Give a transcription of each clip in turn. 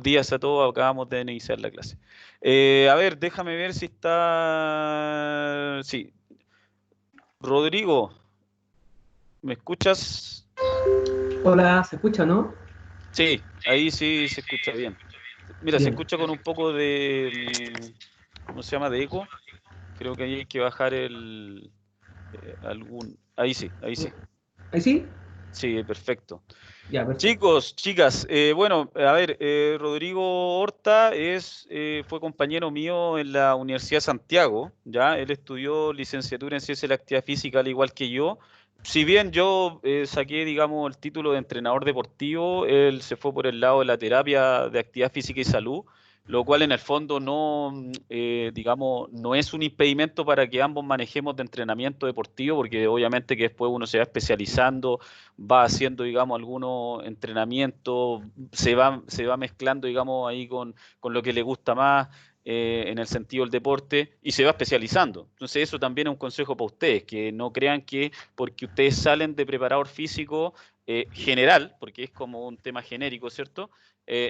días a todos, acabamos de iniciar la clase. A ver, déjame ver si está... Sí. Rodrigo, ¿me escuchas? Hola, ¿se escucha, no? Sí, ahí sí se escucha bien. Mira, se Bien. escucha con un poco de... ¿cómo se llama? De eco. Creo que ahí hay que bajar algún... Ahí sí, ahí sí. ¿Ahí sí? Sí, perfecto. Ya, perfecto. Chicos, chicas, bueno, a ver, Rodrigo Horta fue compañero mío en la Universidad de Santiago, ¿ya? Él estudió licenciatura en Ciencia de la Actividad Física al igual que yo. Si bien yo saqué, digamos, el título de entrenador deportivo, él se fue por el lado de la terapia de actividad física y salud, lo cual en el fondo no, digamos, no es un impedimento para que ambos manejemos de entrenamiento deportivo, porque obviamente que después uno se va especializando, va haciendo, digamos, algunos entrenamientos, se va mezclando, digamos, ahí con lo que le gusta más en el sentido del deporte y se va especializando. Entonces eso también es un consejo para ustedes, que no crean que porque ustedes salen de preparador físico general, porque es como un tema genérico, ¿cierto?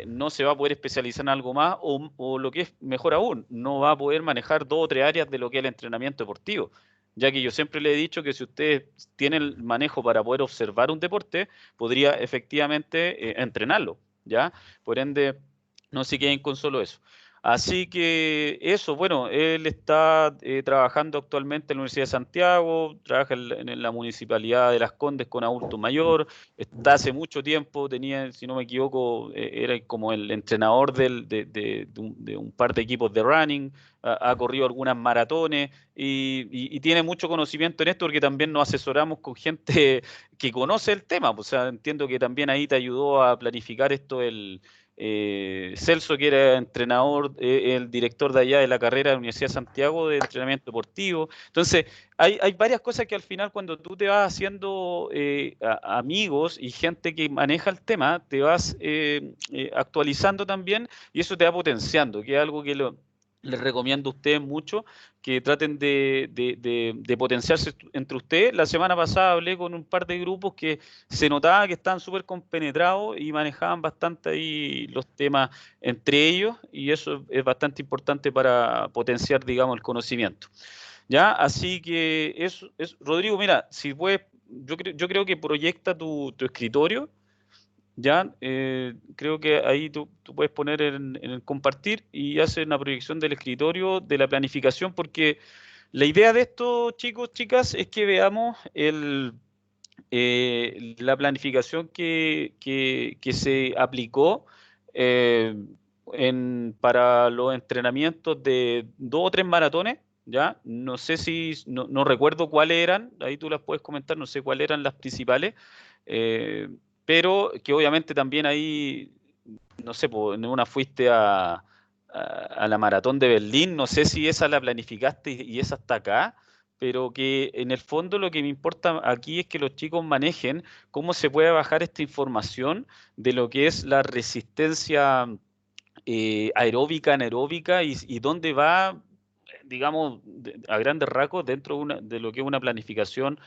No se va a poder especializar en algo más o lo que es mejor aún, no va a poder manejar dos o tres áreas de lo que es el entrenamiento deportivo, ya que yo siempre le he dicho que si ustedes tienen el manejo para poder observar un deporte, podría efectivamente entrenarlo, ¿ya? Por ende, no se queden con solo eso. Así que eso, bueno, él está trabajando actualmente en la Universidad de Santiago, trabaja en la Municipalidad de Las Condes con adulto mayor, está hace mucho tiempo, tenía, si no me equivoco, era como el entrenador de un par de equipos de running, ha corrido algunas maratones y tiene mucho conocimiento en esto porque también nos asesoramos con gente que conoce el tema. O sea, entiendo que también ahí te ayudó a planificar esto Celso, que era entrenador, el director de allá de la carrera de la Universidad de Santiago de entrenamiento deportivo. Entonces, hay varias cosas que al final cuando tú te vas haciendo amigos y gente que maneja el tema, te vas actualizando también y eso te va potenciando, que es algo que les recomiendo a ustedes mucho, que traten de potenciarse entre ustedes. La semana pasada hablé con un par de grupos que se notaba que estaban súper compenetrados y manejaban bastante ahí los temas entre ellos y eso es bastante importante para potenciar, digamos, el conocimiento. ¿Ya? Así que Rodrigo, mira, si puedes, yo creo que proyecta tu escritorio, ¿ya? Creo que ahí tú puedes poner en el compartir y hacer una proyección del escritorio, de la planificación, porque la idea de esto, chicos, chicas, es que veamos la planificación que se aplicó eh, para los entrenamientos de dos o tres maratones, ¿ya? No sé si, no recuerdo cuáles eran, ahí tú las puedes comentar, no sé cuáles eran las principales, eh, pero que obviamente también ahí, no sé, pues, en una fuiste a la maratón de Berlín, no sé si esa la planificaste y esa está acá, pero que en el fondo lo que me importa aquí es que los chicos manejen cómo se puede bajar esta información de lo que es la resistencia aeróbica, anaeróbica y dónde va, digamos, a grandes rasgos dentro de lo que es una planificación,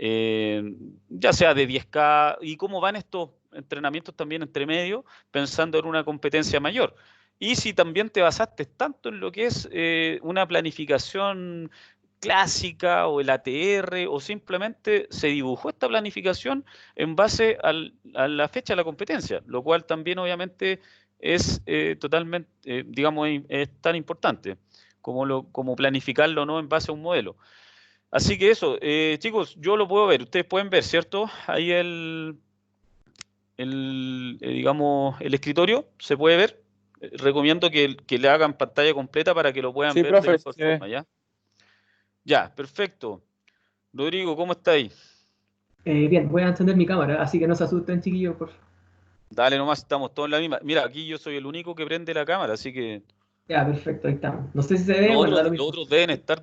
eh, ya sea de 10K y cómo van estos entrenamientos también entre medio, pensando en una competencia mayor. Y si también te basaste tanto en lo que es una planificación clásica o el ATR o simplemente se dibujó esta planificación en base a la fecha de la competencia, lo cual también obviamente es totalmente, digamos, es tan importante como planificarlo no en base a un modelo. Así que eso, chicos, yo lo puedo ver, ustedes pueden ver, ¿cierto? Ahí digamos, el escritorio se puede ver. Recomiendo que le hagan pantalla completa para que lo puedan Sí, ver de profe, mejor se ve. forma, ¿ya? Ya, perfecto. Rodrigo, ¿cómo estáis? Bien, voy a encender mi cámara, así que no se asusten, chiquillos, por favor. Dale nomás, estamos todos en la misma. Mira, aquí yo soy el único que prende la cámara, así que Ya, perfecto, ahí estamos. No sé si se ve, los bueno, da lo los mismo. otros deben estar,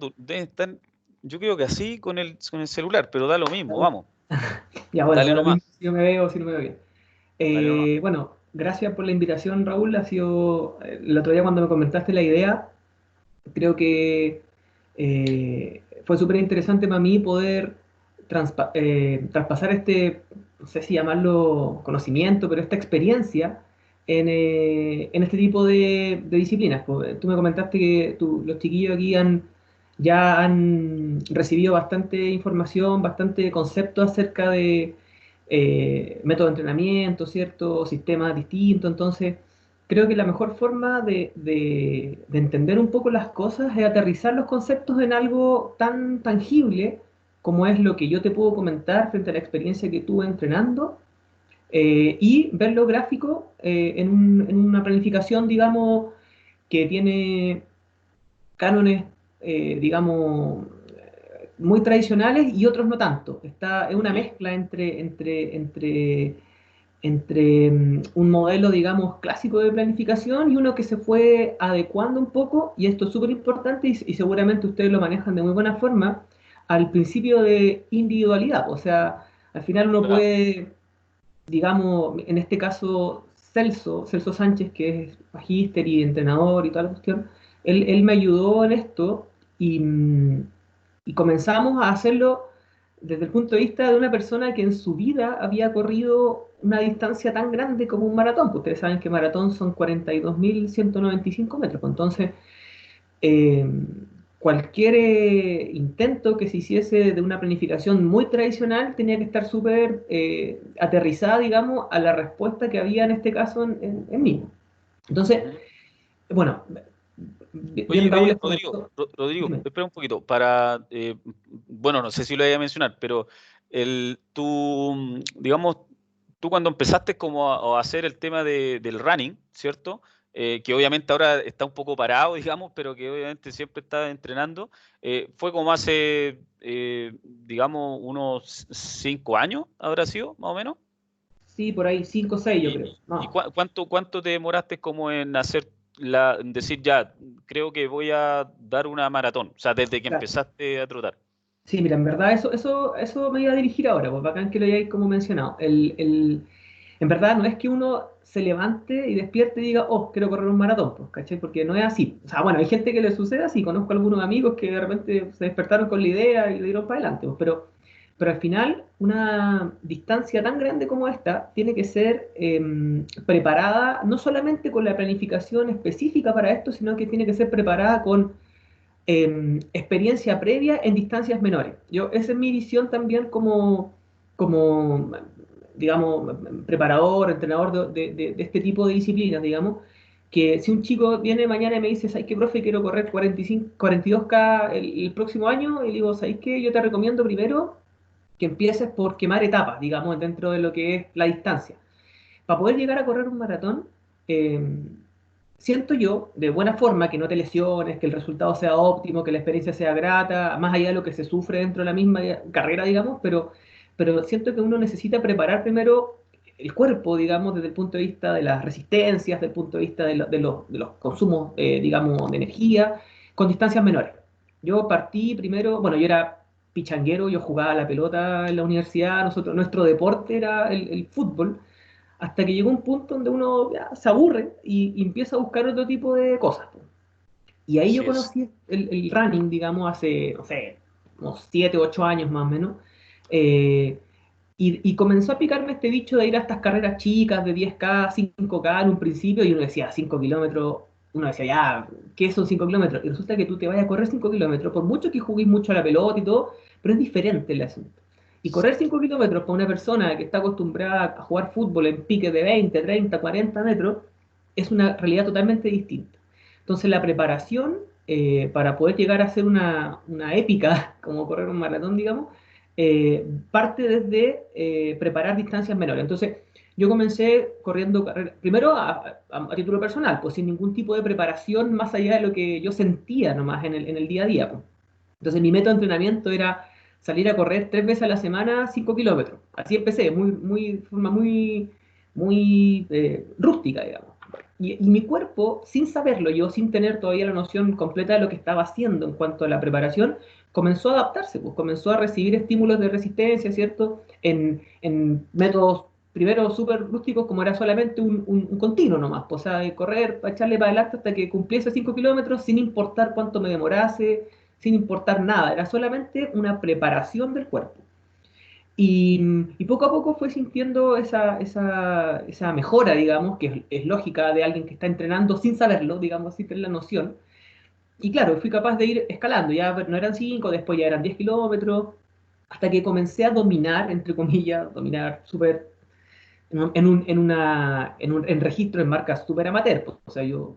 yo creo que así con el celular, pero da lo mismo, vamos. Ya, bueno, Dale da lo nomás, mismo si yo me veo o si no me veo bien. dale nomás. Bueno, gracias por la invitación, Raúl. Ha sido, el otro día cuando me comentaste la idea, creo que fue súper interesante para mí poder traspasar este, no sé si llamarlo conocimiento, pero esta experiencia en este tipo de disciplinas. Pues, tú me comentaste que los chiquillos aquí ya han recibido bastante información, bastante concepto acerca de método de entrenamiento, ¿cierto? Sistemas distintos. Entonces, creo que la mejor forma de entender un poco las cosas es aterrizar los conceptos en algo tan tangible como es lo que yo te puedo comentar frente a la experiencia que tuve entrenando, y verlo gráfico en una planificación, digamos, que tiene cánones, digamos, muy tradicionales y otros no tanto. Es una Sí, mezcla entre un modelo, digamos, clásico de planificación y uno que se fue adecuando un poco, y esto es súper importante y seguramente ustedes lo manejan de muy buena forma, al principio de individualidad. O sea, al final uno claro. puede, digamos, en este caso Celso Sánchez, que es magíster y entrenador y toda la cuestión, él me ayudó en esto y comenzamos a hacerlo desde el punto de vista de una persona que en su vida había corrido una distancia tan grande como un maratón, porque ustedes saben que maratón son 42.195 metros. Pues entonces, eh, cualquier intento que se hiciese de una planificación muy tradicional tenía que estar súper aterrizada, digamos, a la respuesta que había en este caso en mí. Entonces, Ujú. bueno, bien Oye, Raúl les Rodrigo, comentó. Rodrigo, Dime. espera un poquito, bueno, no sé si lo voy a mencionar, pero digamos, tú cuando empezaste como a hacer el tema del running, ¿cierto? Que obviamente ahora está un poco parado, digamos, pero que obviamente siempre está entrenando, fue como hace, digamos, unos 5 años, ¿habrá sido, más o menos? Sí, por ahí 5 o 6 yo ¿Y, creo. y No, cuánto te demoraste como en en decir ya, creo que voy a dar una maratón? O sea, desde que claro. empezaste a trotar. Sí, mira, en verdad eso me iba a dirigir ahora, pues bacán que lo hayáis como mencionado. En verdad no es que uno se levante y despierte y diga, oh, quiero correr un maratón, pues, ¿cachai? Porque no es así. O sea, bueno, hay gente que le sucede así, conozco algunos amigos que de repente se despertaron con la idea y le dieron para adelante, pues, pero al final una distancia tan grande como esta tiene que ser preparada no solamente con la planificación específica para esto, sino que tiene que ser preparada con experiencia previa en distancias menores. Esa es mi visión también como digamos, preparador, entrenador de este tipo de disciplinas, digamos, que si un chico viene mañana y me dice, ¿sabes qué, profe? Quiero correr 45, 42K el próximo año, y le digo, ¿sabes qué? Yo te recomiendo primero que empieces por quemar etapas, digamos, dentro de lo que es la distancia. Para poder llegar a correr un maratón, eh, siento yo, de buena forma, que no te lesiones, que el resultado sea óptimo, que la experiencia sea grata, más allá de lo que se sufre dentro de la misma carrera, digamos, pero siento que uno necesita preparar primero el cuerpo, digamos, desde el punto de vista de las resistencias, desde el punto de vista de los consumos, digamos, de energía, con distancias menores. Yo partí primero, bueno, yo era pichanguero, yo jugaba a la pelota en la universidad, nuestro deporte era el fútbol, hasta que llegó un punto donde uno ya se aburre y empieza a buscar otro tipo de cosas, po. Y ahí yo Así es. conocí el running, digamos, hace, no sé, unos 7 8 años más o menos. eh, y comenzó a picarme este bicho de ir a estas carreras chicas de 10K 5K en un principio, y uno decía 5 kilómetros, uno decía, ya, ¿qué son 5 kilómetros? Y resulta que tú te vayas a correr 5 kilómetros, por mucho que juguéis mucho a la pelota y todo, pero es diferente el asunto. Y correr 5 kilómetros para una persona que está acostumbrada a jugar fútbol en piques de 20 30 40 metros es una realidad totalmente distinta. Entonces la preparación, para poder llegar a ser una épica, como correr un maratón, digamos, parte desde preparar distancias menores. Entonces, yo comencé corriendo primero a título personal, pues sin ningún tipo de preparación más allá de lo que yo sentía nomás en el día a día, pues. Entonces, mi método de entrenamiento era salir a correr 3 veces a la semana, 5 kilómetros. Así empecé, de forma muy rústica, digamos. Y mi cuerpo, sin saberlo yo, sin tener todavía la noción completa de lo que estaba haciendo en cuanto a la preparación, comenzó a adaptarse, pues comenzó a recibir estímulos de resistencia, ¿cierto? En métodos primero súper rústicos, como era solamente un continuo nomás, pues, o sea, de correr, para echarle para adelante hasta que cumpliese 5 kilómetros, sin importar cuánto me demorase, sin importar nada, era solamente una preparación del cuerpo. Y poco a poco fue sintiendo esa mejora, digamos, que es lógica de alguien que está entrenando sin saberlo, digamos, sin tener la noción. Y claro, fui capaz de ir escalando, ya no eran 5, después ya eran 10 kilómetros, hasta que comencé a dominar, entre comillas, dominar súper, en registro en marcas súper amateur. Pues. O sea, yo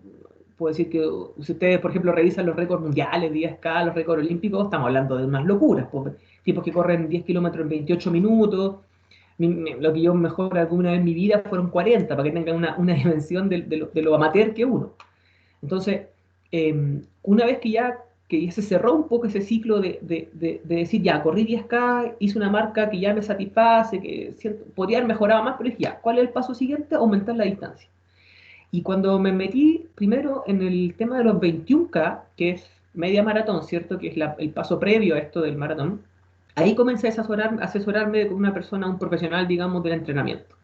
puedo decir que si ustedes, por ejemplo, revisan los récords mundiales, 10K, los récords olímpicos, estamos hablando de unas locuras, pues, tipos que corren 10 kilómetros en 28 minutos. Lo que yo mejor alguna vez en mi vida fueron 40, para que tengan una dimensión de lo amateur que uno. Entonces, una vez que ya se cerró un poco ese ciclo de decir, ya, corrí 10K, hice una marca que ya me satisface, que podría haber mejorado más, pero dije, ya, ¿cuál es el paso siguiente? Aumentar la distancia. Y cuando me metí primero en el tema de los 21K, que es media maratón, ¿cierto? Que es el paso previo a esto del maratón, ahí comencé a asesorarme con una persona, un profesional, digamos, del entrenamiento.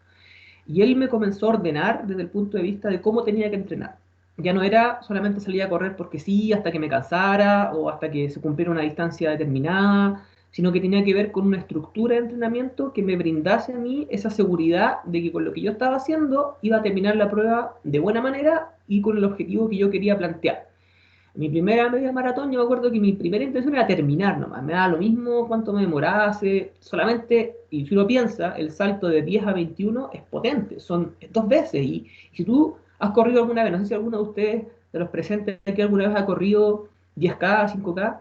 Y él me comenzó a ordenar desde el punto de vista de cómo tenía que entrenar. Ya no era solamente salir a correr porque sí, hasta que me cansara o hasta que se cumpliera una distancia determinada, sino que tenía que ver con una estructura de entrenamiento que me brindase a mí esa seguridad de que con lo que yo estaba haciendo iba a terminar la prueba de buena manera y con el objetivo que yo quería plantear. Mi primera media maratón, yo me acuerdo que mi primera intención era terminar nomás, me daba lo mismo cuánto me demorase, solamente, y si uno piensa, el salto de 10 a 21 es potente, son 2 veces, y si tú has corrido alguna vez, no sé si alguno de ustedes, de los presentes aquí alguna vez ha corrido 10K, 5K,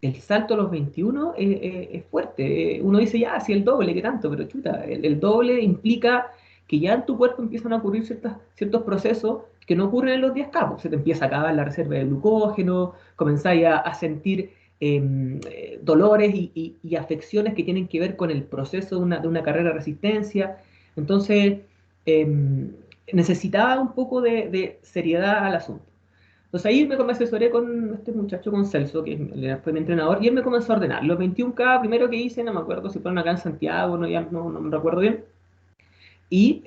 el salto a los 21 es fuerte. Uno dice, ya, si el doble, ¿qué tanto? Pero chuta, el doble implica que ya en tu cuerpo empiezan a ocurrir ciertos procesos que no ocurren en los 10K. Pues se te empieza a acabar la reserva de glucógeno, comenzáis a sentir dolores y afecciones que tienen que ver con el proceso de una carrera de resistencia. Entonces, necesitaba un poco de seriedad al asunto. Entonces ahí me asesoré con este muchacho, con Celso, que fue mi entrenador, y él me comenzó a ordenar. Los 21K primero que hice, no me acuerdo si fueron acá en Santiago, no, ya no me recuerdo bien. Y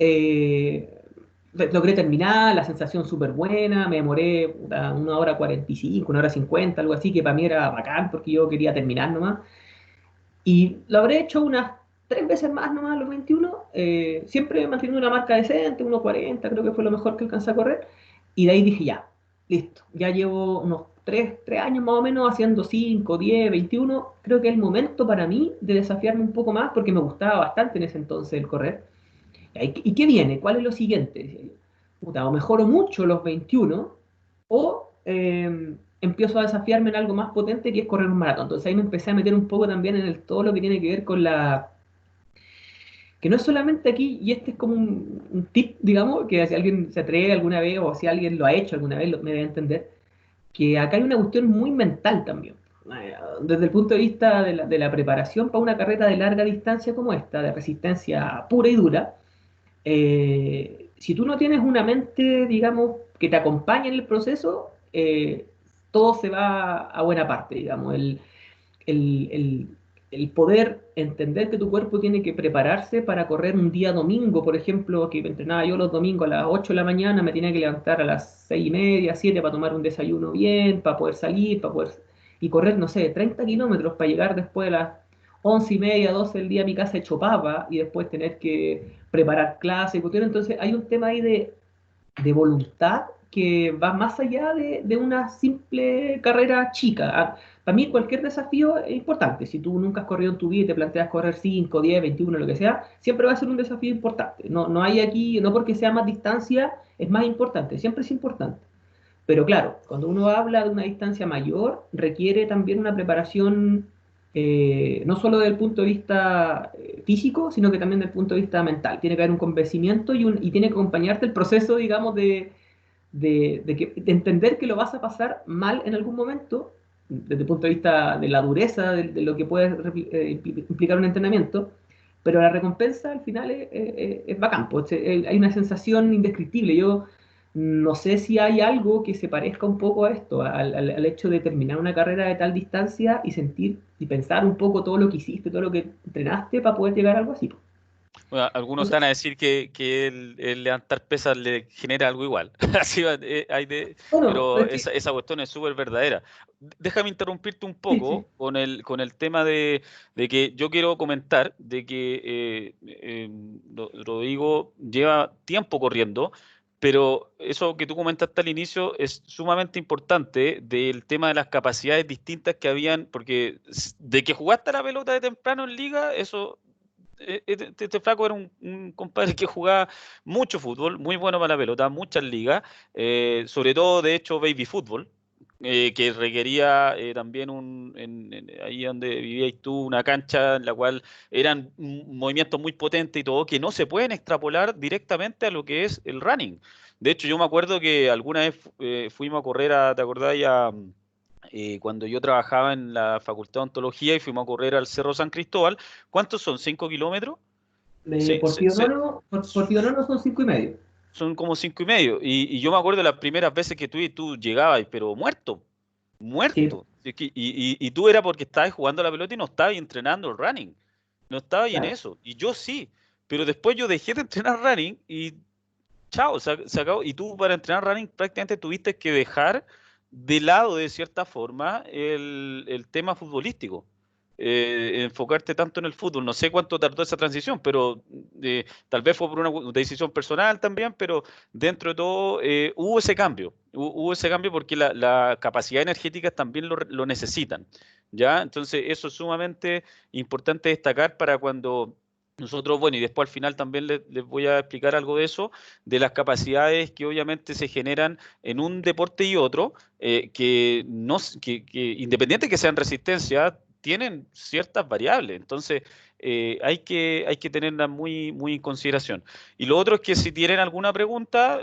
logré terminar, la sensación súper buena, me demoré 1 hora 45, 1 hora 50, algo así, que para mí era bacán porque yo quería terminar nomás. Y lo habré hecho unas 3 veces más nomás a los 21, siempre manteniendo una marca decente, 1:40, creo que fue lo mejor que alcancé a correr. Y de ahí dije, ya, listo, ya llevo unos 3 años más o menos haciendo 5, 10, 21. Creo que es el momento para mí de desafiarme un poco más porque me gustaba bastante en ese entonces el correr. ¿Y qué viene? ¿Cuál es lo siguiente? Decía yo. Puta, o mejoro mucho los 21 o empiezo a desafiarme en algo más potente que es correr un maratón. Entonces ahí me empecé a meter un poco también en todo lo que tiene que ver con que no es solamente aquí, y este es como un tip, digamos, que si alguien se atreve alguna vez o si alguien lo ha hecho alguna vez, me debe entender, que acá hay una cuestión muy mental también. Desde el punto de vista de la preparación para una carrera de larga distancia como esta, de resistencia pura y dura, si tú no tienes una mente, digamos, que te acompañe en el proceso, todo se va a buena parte, digamos. El, el- el poder entender que tu cuerpo tiene que prepararse para correr un día domingo, por ejemplo, que entrenaba yo los domingos a las 8 de la mañana, me tenía que levantar a las 6:30, 7 para tomar un desayuno bien, para poder salir, y correr, no sé, 30 kilómetros para llegar después de las 11:30, 12 del día a mi casa hecho papa y después tener que preparar clases, y entonces hay un tema ahí de voluntad que va más allá de una simple carrera chica. Para mí cualquier desafío es importante. Si tú nunca has corrido en tu vida y te planteas correr 5, 10, 21, lo que sea, siempre va a ser un desafío importante. No, no hay aquí, no porque sea más distancia, es más importante, siempre es importante. Pero claro, cuando uno habla de una distancia mayor, requiere también una preparación, no solo desde el punto de vista físico, sino que también desde el punto de vista mental. Tiene que haber un convencimiento y tiene que acompañarte el proceso, digamos, de entender que lo vas a pasar mal en algún momento, desde el punto de vista de la dureza de lo que puede implicar un entrenamiento, pero la recompensa al final es bacán, pues, hay una sensación indescriptible. Yo no sé si hay algo que se parezca un poco a esto, al hecho de terminar una carrera de tal distancia y sentir y pensar un poco todo lo que hiciste, todo lo que entrenaste para poder llegar a algo así. Bueno, algunos Entonces, están a decir que el levantar pesas le genera algo igual. Así va, bueno, pero pero es que, esa cuestión es súper verdadera. Déjame interrumpirte un sí, sí, poco con el tema de que yo quiero comentar de que Rodrigo lleva tiempo corriendo, pero eso que tú comentaste al inicio es sumamente importante del tema de las capacidades distintas que habían, porque de que jugaste a la pelota de temprano en liga, eso este flaco era un compadre que jugaba mucho fútbol, muy bueno para la pelota, muchas ligas, sobre todo, de hecho, baby fútbol, que requería también ahí donde vivíais tú, una cancha en la cual eran movimientos muy potentes y todo, que no se pueden extrapolar directamente a lo que es el running. De hecho, yo me acuerdo que alguna vez fuimos a correr ¿te acordás? Cuando yo trabajaba en la Facultad de Ontología y fuimos a correr al Cerro San Cristóbal. ¿Cuántos son? ¿5 kilómetros? Sí, por Pionono son 5,5. son como 5 y medio. Y yo me acuerdo las primeras veces que tú llegabas, pero muerto, Sí, muerto. Y tú era porque estabas jugando a la pelota y no estabas entrenando el running. No estabas en claro. eso. Y yo sí. Pero después yo dejé de entrenar running y chao, se acabó. Y tú para entrenar running prácticamente tuviste que dejar de lado, de cierta forma, el tema futbolístico. Enfocarte tanto en el fútbol. No sé cuánto tardó esa transición, pero tal vez fue por una decisión personal también, pero dentro de todo hubo ese cambio. Hubo ese cambio porque la capacidad energética también lo necesitan. ¿Ya? Entonces, eso es sumamente importante destacar para cuando nosotros, bueno, y después al final también les voy a explicar algo de eso, de las capacidades que obviamente se generan en un deporte y otro, que, no, que independiente que sean resistencia, tienen ciertas variables. Entonces, hay que tenerlas muy, muy en consideración. Y lo otro es que si tienen alguna pregunta,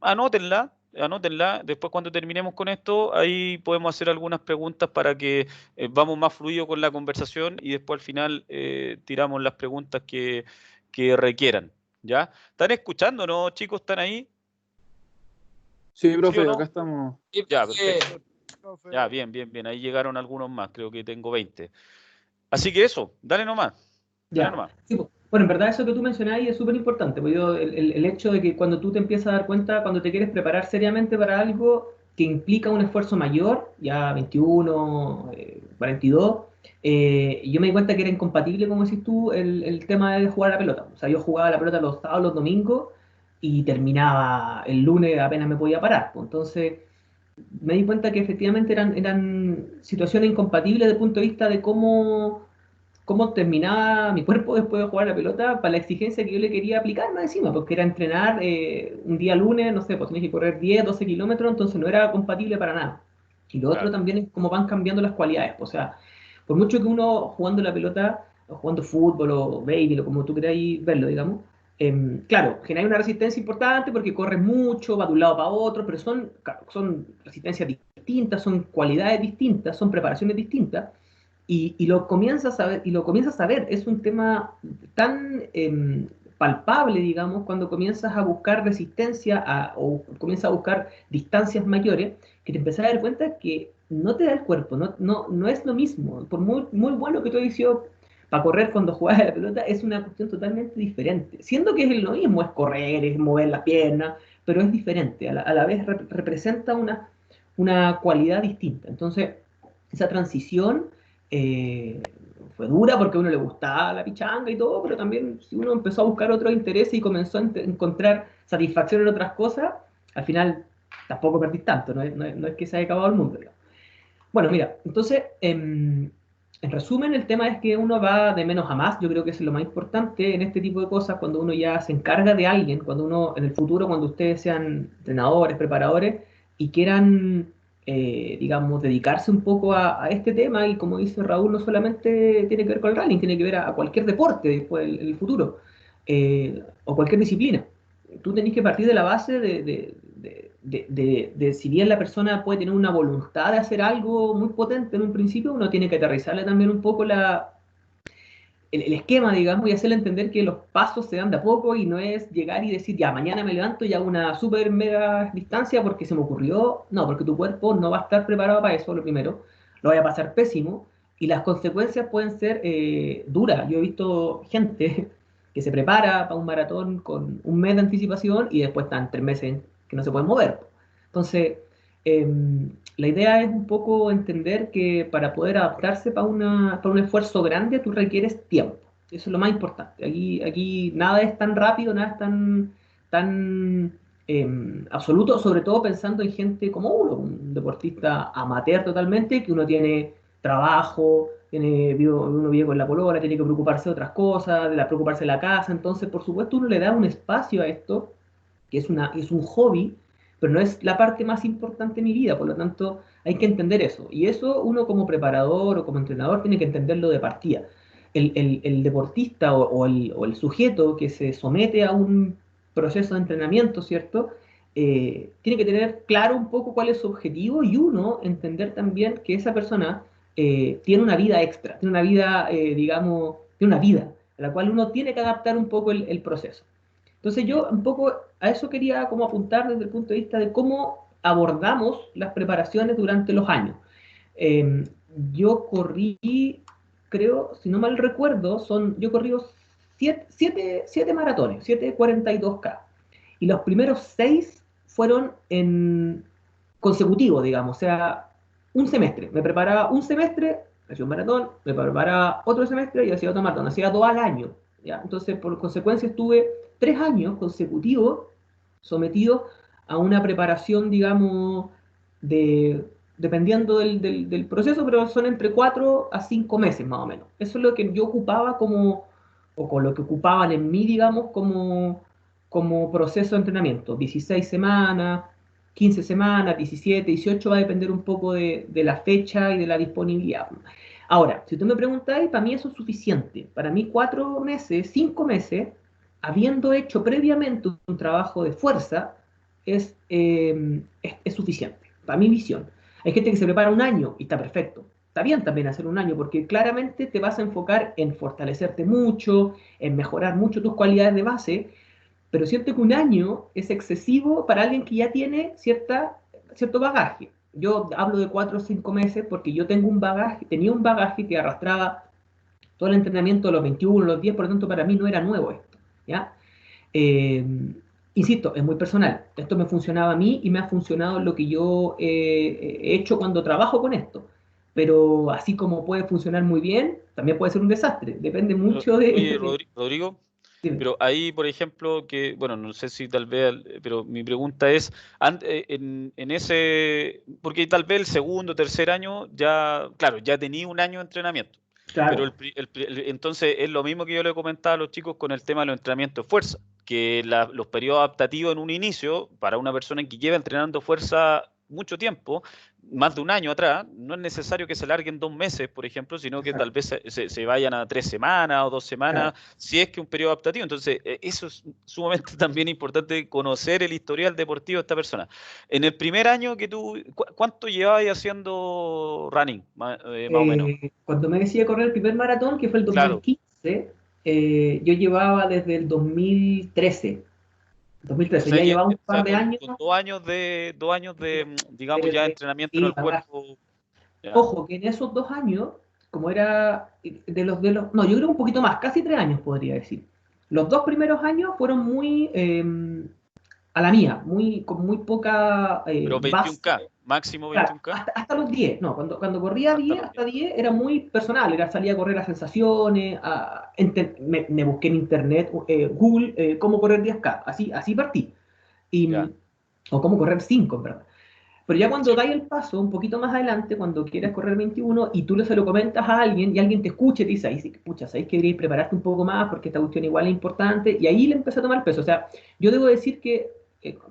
anótenla. Anótenla, después cuando terminemos con esto, ahí podemos hacer algunas preguntas para que vamos más fluido con la conversación y después al final tiramos las preguntas que requieran. ¿Ya? ¿Están escuchando, no, chicos? ¿Están ahí? Sí, ¿Sí o profe, acá no? estamos. Sí, Ya, profe. perfecto. Ya, bien, bien, bien. Ahí llegaron algunos más, creo que tengo 20. Así que eso, dale nomás, dale Ya. nomás. Sí, pues. Bueno, en verdad eso que tú mencionabas es súper importante, porque el hecho de que cuando tú te empiezas a dar cuenta, cuando te quieres preparar seriamente para algo que implica un esfuerzo mayor, ya 21, 42, yo me di cuenta que era incompatible, como decís tú, el tema de jugar a la pelota. O sea, yo jugaba a la pelota los sábados, los domingos, y terminaba el lunes apenas me podía parar, pues. Entonces me di cuenta que efectivamente eran situaciones incompatibles desde el punto de vista de cómo terminaba mi cuerpo después de jugar a la pelota para la exigencia que yo le quería aplicar más encima, porque era entrenar un día lunes, no sé, pues tenía que correr 10 12 kilómetros, entonces no era compatible para nada. Y lo otro Claro, también es cómo van cambiando las cualidades, pues. O sea, por mucho que uno jugando la pelota, o jugando fútbol o baby, o como tú queráis verlo, digamos, claro, genera una resistencia importante porque corres mucho, va de un lado para otro, pero son resistencias distintas, son cualidades distintas, son preparaciones distintas. Y lo comienzas a ver, es un tema tan palpable, digamos, cuando comienzas a buscar resistencia o comienzas a buscar distancias mayores, que te empezás a dar cuenta que no te da el cuerpo, no es lo mismo. Por muy, muy bueno que tú hayas sido para correr cuando juegas a la pelota, es una cuestión totalmente diferente. Siendo que es lo mismo, es correr, es mover la pierna, pero es diferente. A la vez representa una cualidad distinta. Entonces, esa transición eh, fue dura porque a uno le gustaba la pichanga y todo, pero también si uno empezó a buscar otros intereses y comenzó a encontrar satisfacción en otras cosas, al final tampoco perdís tanto, no es que se haya acabado el mundo, digamos. Bueno, mira, entonces, en resumen, el tema es que uno va de menos a más. Yo creo que eso es lo más importante en este tipo de cosas, cuando uno ya se encarga de alguien, cuando uno, en el futuro, cuando ustedes sean entrenadores, preparadores, y quieran, digamos, dedicarse un poco a este tema, y como dice Raúl, no solamente tiene que ver con el running, tiene que ver a cualquier deporte después en el futuro, o cualquier disciplina. Tú tenés que partir de la base de si bien la persona puede tener una voluntad de hacer algo muy potente en un principio, uno tiene que aterrizarle también un poco el esquema, digamos, y hacerle entender que los pasos se dan de a poco y no es llegar y decir, ya, mañana me levanto y hago una super mega distancia porque se me ocurrió. No, porque tu cuerpo no va a estar preparado para eso, lo primero. Lo vaya a pasar pésimo y las consecuencias pueden ser duras. Yo he visto gente que se prepara para un maratón con un mes de anticipación y después están 3 meses que no se pueden mover. Entonces, la idea es un poco entender que para poder adaptarse para un esfuerzo grande tú requieres tiempo. Eso es lo más importante. Aquí nada es tan rápido, nada es tan absoluto, sobre todo pensando en gente como uno, un deportista amateur totalmente, que uno tiene trabajo, uno vive con la polola, tiene que preocuparse de otras cosas, preocuparse de la casa, entonces por supuesto uno le da un espacio a esto, que es un hobby, pero no es la parte más importante de mi vida, por lo tanto hay que entender eso, y eso uno como preparador o como entrenador tiene que entenderlo de partida. El deportista o el sujeto que se somete a un proceso de entrenamiento, ¿cierto? Tiene que tener claro un poco cuál es su objetivo y uno entender también que esa persona tiene una vida extra, tiene una vida, digamos, tiene una vida a la cual uno tiene que adaptar un poco el proceso. Entonces yo un poco a eso quería como apuntar desde el punto de vista de cómo abordamos las preparaciones durante los años. Eh, yo corrí, creo, si no mal recuerdo, yo corrí siete maratones, 7 42K. Y los primeros 6 fueron en consecutivo, digamos, o sea, un semestre. Me preparaba un semestre, hacía un maratón, me preparaba otro semestre y hacía otro maratón, hacía 2 al año. ¿Ya? Entonces, por consecuencia, estuve 3 años consecutivos sometidos a una preparación, digamos, dependiendo del proceso, pero son entre 4 a 5 meses más o menos. Eso es lo que yo ocupaba o con lo que ocupaban en mí, digamos, como proceso de entrenamiento. 16 semanas, 15 semanas, 17, 18, va a depender un poco de la fecha y de la disponibilidad. Ahora, si tú me preguntáis, para mí eso es suficiente. Para mí 4 meses, 5 meses, habiendo hecho previamente un trabajo de fuerza, es suficiente. Para mi visión. Hay gente que se prepara un año y está perfecto. Está bien también hacer un año porque claramente te vas a enfocar en fortalecerte mucho, en mejorar mucho tus cualidades de base, pero siento que un año es excesivo para alguien que ya tiene cierto bagaje. Yo hablo de 4 o 5 meses porque yo tenía un bagaje que arrastraba todo el entrenamiento de los 21, los 10, por lo tanto para mí no era nuevo esto, ¿ya? Eh, Insisto, es muy personal. Esto me funcionaba a mí y me ha funcionado lo que yo he hecho cuando trabajo con esto. Pero así como puede funcionar muy bien, también puede ser un desastre. Depende mucho de... Oye, Rodrigo, Dime. pero ahí, por ejemplo, que, bueno, no sé si tal vez, pero mi pregunta es, en ese, porque tal vez el segundo, tercer año, ya, claro, ya tenía un año de entrenamiento, pero Claro, entonces es lo mismo que yo le comentaba a los chicos con el tema de los entrenamientos de fuerza, que los periodos adaptativos en un inicio, para una persona que lleva entrenando fuerza mucho tiempo, más de un año atrás, no es necesario que se larguen 2 meses, por ejemplo, sino que tal exacto. vez se vayan a 3 semanas o 2 semanas, Claro. si es que un periodo adaptativo. Entonces, eso es sumamente también importante, conocer el historial deportivo de esta persona. En el primer año que tú, ¿cuánto llevabas haciendo running, más o menos? Cuando me decidí a correr el primer maratón, que fue el Claro. 2015, yo llevaba desde el 2013. O 2013, sea ya que llevaba un o sea, par de años con 2 años de, digamos, ya de, entrenamiento en sí, el cuerpo. Ya. Ojo, que en esos 2 años, como era no, yo creo un poquito más, casi 3 años podría decir. Los 2 primeros años fueron muy a la mía, con muy poca Pero base. 21K, máximo Claro, 21K, hasta los 10, no, cuando corría hasta 10, los 10. hasta 10 era muy personal, era salir a correr a sensaciones, me busqué en internet, Google, cómo correr 10K, así partí, y, Ya, o cómo correr 5, en verdad. Pero ya cuando sí. dais el paso, un poquito más adelante, cuando quieras correr 21 y tú se lo comentas a alguien y alguien te escucha y te dice, ahí sí, pucha, sabéis que deberíais prepararte un poco más porque esta cuestión igual es importante, y ahí le empezó a tomar peso. O sea, yo debo decir que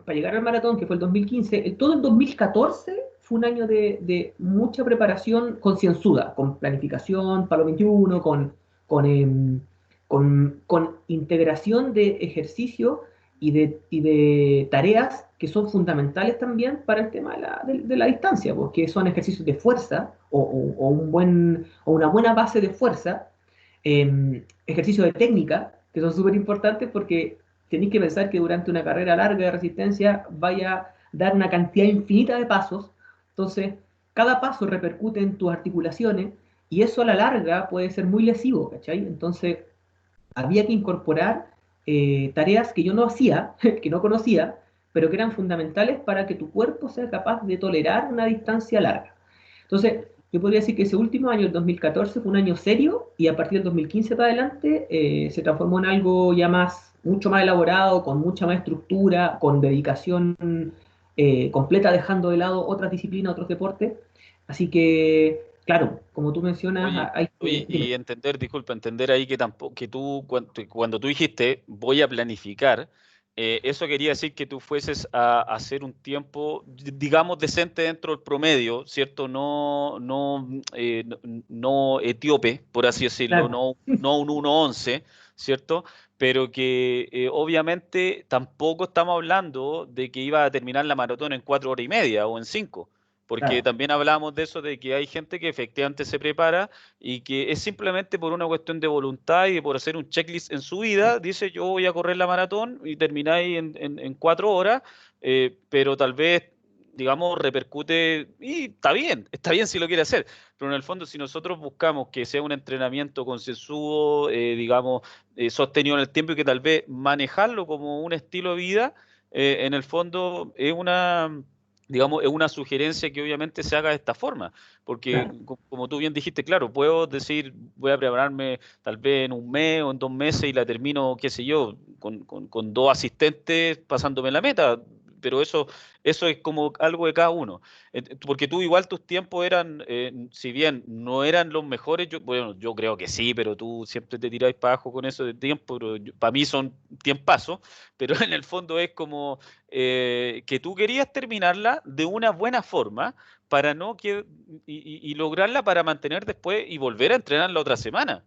para llegar al maratón, que fue el 2015, todo el 2014 fue un año de mucha preparación concienzuda, con planificación para los 21, con integración de ejercicio y de tareas que son fundamentales también para el tema de la distancia, porque son ejercicios de fuerza o una buena base de fuerza, ejercicios de técnica, que son súper importantes porque tenéis que pensar que durante una carrera larga de resistencia vaya a dar una cantidad infinita de pasos, entonces cada paso repercute en tus articulaciones y eso a la larga puede ser muy lesivo, ¿cachai? Entonces había que incorporar tareas que yo no hacía, que no conocía, pero que eran fundamentales para que tu cuerpo sea capaz de tolerar una distancia larga. Entonces, yo podría decir que ese último año, el 2014, fue un año serio y a partir del 2015 para adelante se transformó en algo ya mucho más elaborado, con mucha más estructura, con dedicación completa, dejando de lado otras disciplinas, otros deportes. Así que, claro, como tú mencionas, Oye, hay oye, que... Dime. y disculpa, entender ahí que tampoco, que tú, cuando tú dijiste voy a planificar, eso quería decir que tú fueses a hacer un tiempo, digamos, decente dentro del promedio, ¿cierto? No etíope, por así decirlo, Claro, no un 1:11, ¿cierto? Pero que obviamente tampoco estamos hablando de que iba a terminar la maratón en 4 horas y media o en 5. Porque claro, también hablamos de eso, de que hay gente que efectivamente se prepara y que es simplemente por una cuestión de voluntad y de por hacer un checklist en su vida, dice yo voy a correr la maratón y termináis en 4 horas, pero tal vez, digamos, repercute y está bien si lo quiere hacer, pero en el fondo si nosotros buscamos que sea un entrenamiento consensuado, digamos, sostenido en el tiempo y que tal vez manejarlo como un estilo de vida, en el fondo es una, digamos, es una sugerencia que obviamente se haga de esta forma, porque claro. como tú bien dijiste, claro, puedo decir, voy a prepararme tal vez en un mes o en 2 meses y la termino, qué sé yo, con dos asistentes pasándome la meta, pero eso es como algo de cada uno. Porque tú igual tus tiempos eran, si bien no eran los mejores, bueno, yo creo que sí, pero tú siempre te tiráis para abajo con eso de tiempo, pero para mí son tiempazos, pero en el fondo es como que tú querías terminarla de una buena forma para no que, y lograrla para mantener después y volver a entrenar la otra semana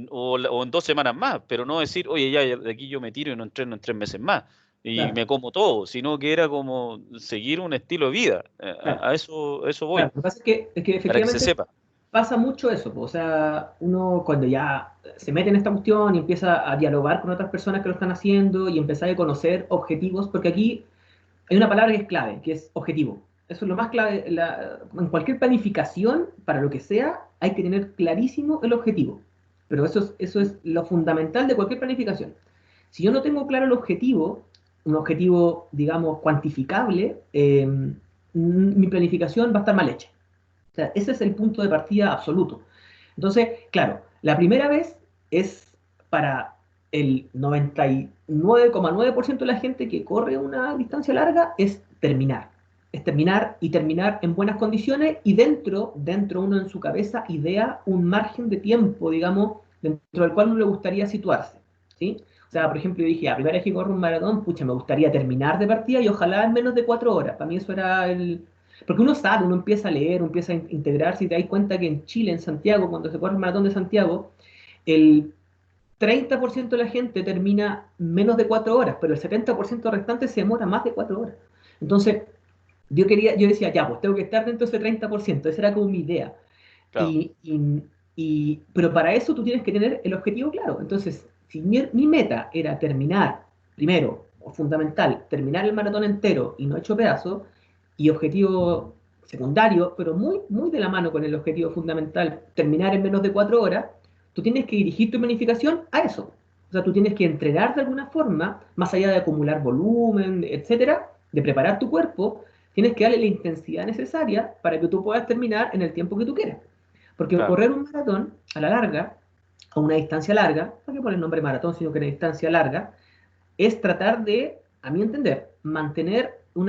o en 2 semanas más, pero no decir, oye, ya de aquí yo me tiro y no entreno en 3 meses más y Claro, me como todo, sino que era como seguir un estilo de vida. claro, A eso claro. voy, Lo que pasa es que para que se efectivamente sepa. pasa mucho eso, po. O sea, uno cuando ya se mete en esta cuestión y empieza a dialogar con otras personas que lo están haciendo y empezar a conocer objetivos, porque aquí hay una palabra que es clave, que es objetivo. Eso es lo más clave. En cualquier planificación, para lo que sea, hay que tener clarísimo el objetivo. Pero eso es lo fundamental de cualquier planificación. Si yo no tengo claro el objetivo, un objetivo, digamos, cuantificable, mi planificación va a estar mal hecha. O sea, ese es el punto de partida absoluto. Entonces, claro, la primera vez es para el 99,9% de la gente que corre una distancia larga, es terminar. Es terminar y terminar en buenas condiciones y dentro uno en su cabeza idea un margen de tiempo, digamos, dentro del cual uno le gustaría situarse. ¿Sí? O sea, por ejemplo, yo dije, la primera vez que corro un maratón, pucha, me gustaría terminar de partida y ojalá en menos de 4 horas. Para mí eso era porque uno sabe, uno empieza a leer, uno empieza a integrarse y te das cuenta que en Chile, en Santiago, cuando se corre el maratón de Santiago, el 30% de la gente termina menos de 4 horas, pero el 70% restante se demora más de 4 horas. Entonces, yo decía, ya, pues tengo que estar dentro de ese 30%, esa era como mi idea. Claro, Y, y- pero para eso tú tienes que tener el objetivo claro. Entonces, si mi meta era terminar, primero, o fundamental, terminar el maratón entero y no hecho pedazos, y objetivo secundario, pero muy, muy de la mano con el objetivo fundamental, terminar en menos de 4 horas, tú tienes que dirigir tu planificación a eso. O sea, tú tienes que entrenar de alguna forma, más allá de acumular volumen, etcétera, de preparar tu cuerpo, tienes que darle la intensidad necesaria para que tú puedas terminar en el tiempo que tú quieras. Porque claro, correr un maratón a la larga, a una distancia larga, no que poner el nombre maratón, sino que una distancia larga, es tratar de, a mi entender, mantener un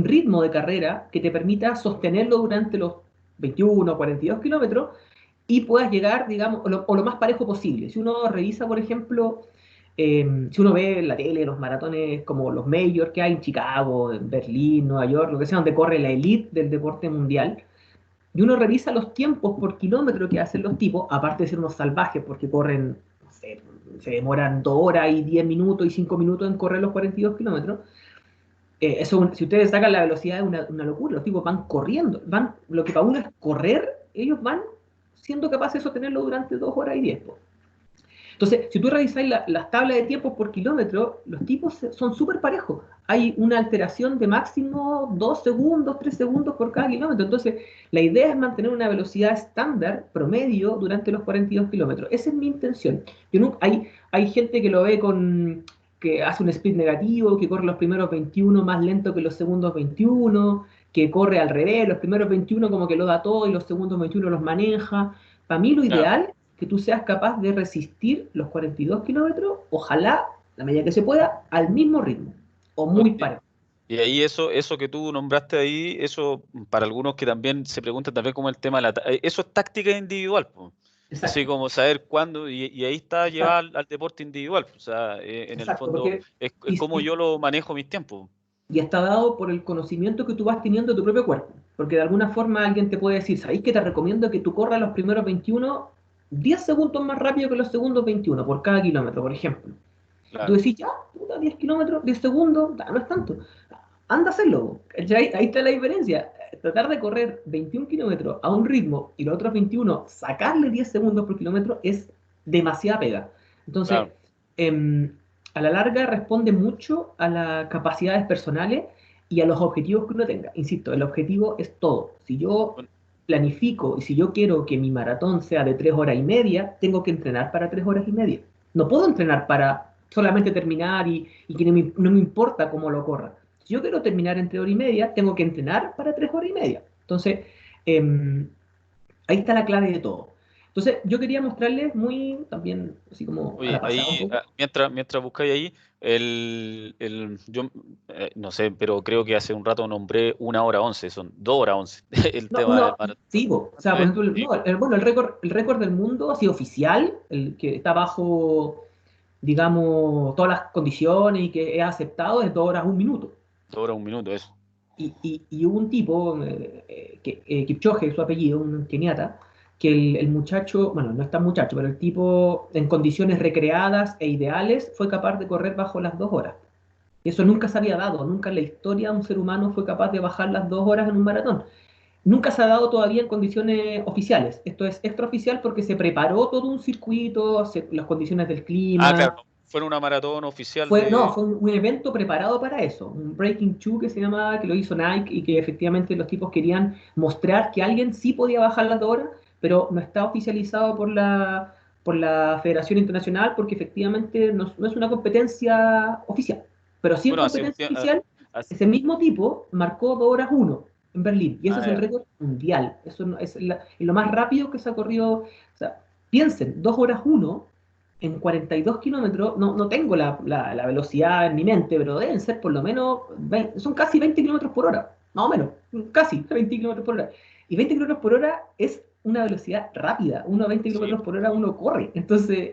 ritmo de carrera que te permita sostenerlo durante los 21 o 42 kilómetros y puedas llegar, digamos, o lo más parejo posible. Si uno revisa, por ejemplo, si uno ve en la tele los maratones como los majors que hay en Chicago, en Berlín, Nueva York, lo que sea, donde corre la elite del deporte mundial, y uno revisa los tiempos por kilómetro que hacen los tipos, aparte de ser unos salvajes, porque corren, no sé, se demoran 2 horas y 10 minutos y 5 minutos en correr los 42 kilómetros. Eso, si ustedes sacan la velocidad, es una locura. Los tipos van corriendo, lo que para uno es correr, ellos van siendo capaces de sostenerlo durante 2 horas y 10. Entonces, si tú revisáis las tablas de tiempos por kilómetro, los tipos son súper parejos. Hay una alteración de máximo 2 segundos, 3 segundos por cada kilómetro. Entonces, la idea es mantener una velocidad estándar, promedio, durante los 42 kilómetros. Esa es mi intención. Hay gente que lo ve que hace un speed negativo, que corre los primeros 21 más lento que los segundos 21, que corre al revés, los primeros 21 como que lo da todo y los segundos 21 los maneja. Para mí lo Claro. ideal es que tú seas capaz de resistir los 42 kilómetros, ojalá, la medida que se pueda, al mismo ritmo, o muy parejo. Y ahí eso que tú nombraste ahí, eso para algunos que también se preguntan también como el tema de eso es táctica individual, po. Así Exacto. como saber cuándo, y ahí está llevado Exacto, al deporte individual, po. O sea, en el exacto, fondo porque es y, como y- yo lo manejo mis tiempos. y está dado por el conocimiento que tú vas teniendo de tu propio cuerpo. Porque de alguna forma alguien te puede decir, ¿sabéis que te recomiendo que tú corras los primeros 21 10 segundos más rápido que los segundos 21 por cada kilómetro, por ejemplo? Y tú Claro, decís, ya, puta, 10 kilómetros, 10 segundos, no es tanto. Anda a hacerlo. Ahí está la diferencia. Tratar de correr 21 kilómetros a un ritmo y los otros 21 sacarle 10 segundos por kilómetro es demasiada pega. Entonces, claro. em, a la larga responde mucho a las capacidades personales y a los objetivos que uno tenga. Insisto, el objetivo es todo. Si yo Bueno, planifico y si yo quiero que mi maratón sea de 3 horas y media, tengo que entrenar para 3 horas y media. No puedo entrenar para solamente terminar y que no me importa cómo lo corra. Si yo quiero terminar en 3 horas y media, tengo que entrenar para 3 horas y media. Entonces, eh, ahí está la clave de todo. Entonces, yo quería mostrarles muy, también, así como a oye, la pasada un ahí, poco. mientras buscáis ahí, yo no sé, pero creo que hace un rato nombré 1 hora 11, son 2 horas 11, el No, tema del uno, maratón. sí, o sea, por ejemplo, Sí, no, bueno, el récord del mundo, así oficial, el que está bajo, digamos, todas las condiciones y que es aceptado, es 2 horas 1 minuto. 2 horas 1 minuto, eso. Y hubo un tipo, Kipchoge, su apellido, un keniata, que el muchacho, bueno, no es tan muchacho, pero el tipo en condiciones recreadas e ideales fue capaz de correr bajo las 2 horas. Y eso nunca se había dado, nunca en la historia un ser humano fue capaz de bajar las 2 horas en un maratón. Nunca se ha dado todavía en condiciones oficiales. Esto es extraoficial porque se preparó todo un circuito, las condiciones del Ah, claro, clima, no, fue una maratón oficial no, de... fue un evento preparado para eso, un Breaking Two que se llamaba, que lo hizo Nike y que efectivamente los tipos querían mostrar que alguien sí podía bajar las 2 horas, pero no está oficializado por la Federación Internacional porque efectivamente no es una competencia oficial. Pero sí en Bueno, hace un competencia tiempo... oficial, ese mismo tipo marcó 2 horas 1 en Berlín y ese es el ya. récord mundial. Eso es lo más rápido que se ha corrido. O sea, piensen, 2 horas 1 en 42 kilómetros, no tengo la velocidad en mi mente, pero deben ser por lo menos, son casi 20 kilómetros por hora, más o menos, casi 20 kilómetros por hora. Y 20 kilómetros por hora es una velocidad rápida, uno a 20 Sí, kilómetros por hora uno corre. Entonces,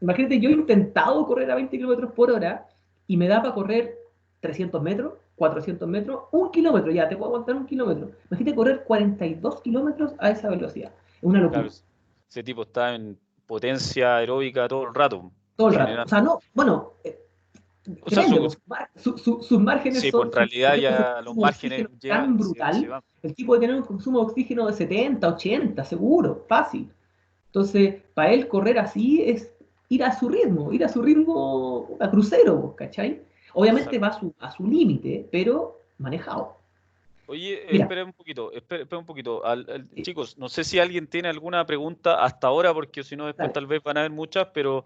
imagínate, yo he intentado correr a 20 kilómetros por hora y me da para correr 300 metros, 400 metros, 1 kilómetro, ya, te puedo aguantar 1 kilómetro. Imagínate correr 42 kilómetros a esa velocidad. Es una claro, locura. ese tipo está en potencia aeróbica todo el rato, Todo el rato. O generando... sea, no, bueno, O sea, depende, pues, sus márgenes sí, pues en son, su realidad un ya los consumo de márgenes oxígeno tan se brutal, van. el tipo de tener un consumo de oxígeno de 70, 80, seguro, fácil. Entonces, para él correr así es ir a su ritmo a crucero, pues, ¿cachai? Obviamente va Exacto. a su límite, pero manejado. Oye, Mira, espera un poquito. Chicos, no sé si alguien tiene alguna pregunta hasta ahora, porque si no después dale. tal vez van a haber muchas, pero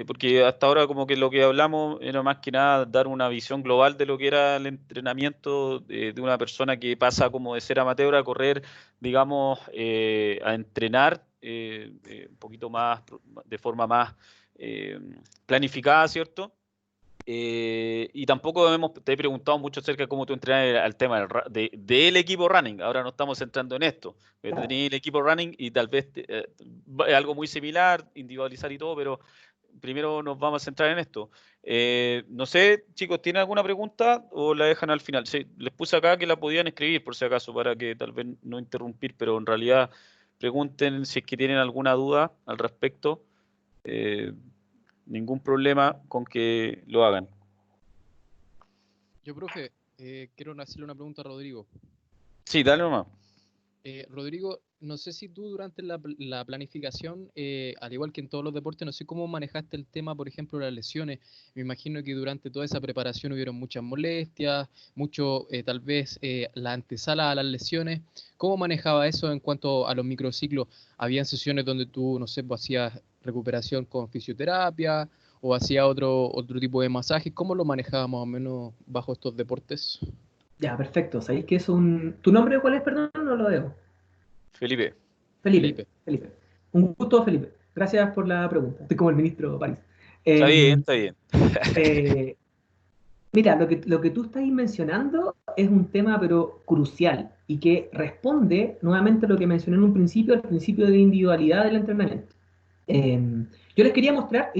porque hasta ahora como que lo que hablamos era más que nada dar una visión global de lo que era el entrenamiento de una persona que pasa como de ser amateur a correr, digamos, a entrenar un poquito más, de forma más eh, planificada, ¿cierto? Y tampoco te he preguntado mucho acerca de cómo tú entrenas al tema del equipo running. Ahora no estamos entrando en esto. Tenéis el equipo running y tal vez es algo muy similar, individualizar y todo, pero primero nos vamos a centrar en esto. No sé, chicos, ¿tienen alguna pregunta o la dejan al final? Sí, les puse acá que la podían escribir por si acaso, para que tal vez no interrumpir, pero en realidad pregunten si es que tienen alguna duda al respecto. Eh, Ningún problema con que lo hagan. Yo, profe, quiero hacerle una pregunta a Rodrigo. Sí, dale nomás. Rodrigo, no sé si tú durante la planificación, al igual que en todos los deportes, no sé cómo manejaste el tema, por ejemplo, las lesiones. Me imagino que durante toda esa preparación hubieron muchas molestias, mucho, tal vez, la antesala a las lesiones. ¿Cómo manejaba eso en cuanto a los microciclos? ¿Habían sesiones donde tú, no sé, pues, hacías recuperación con fisioterapia o hacías otro tipo de masajes? ¿Cómo lo manejabas más o menos bajo estos deportes? Ya, perfecto. ¿Sabéis que es un... ¿Tu nombre cuál es, perdón? No lo veo. Felipe, Felipe, Felipe. Felipe. Un gusto, Felipe. Gracias por la pregunta. Estoy como el ministro París. está bien, Em, está bien. eh, Mira, lo que tú estás mencionando es un tema pero crucial y que responde nuevamente a lo que mencioné en un principio, al principio de individualidad del entrenamiento. Yo les quería mostrar,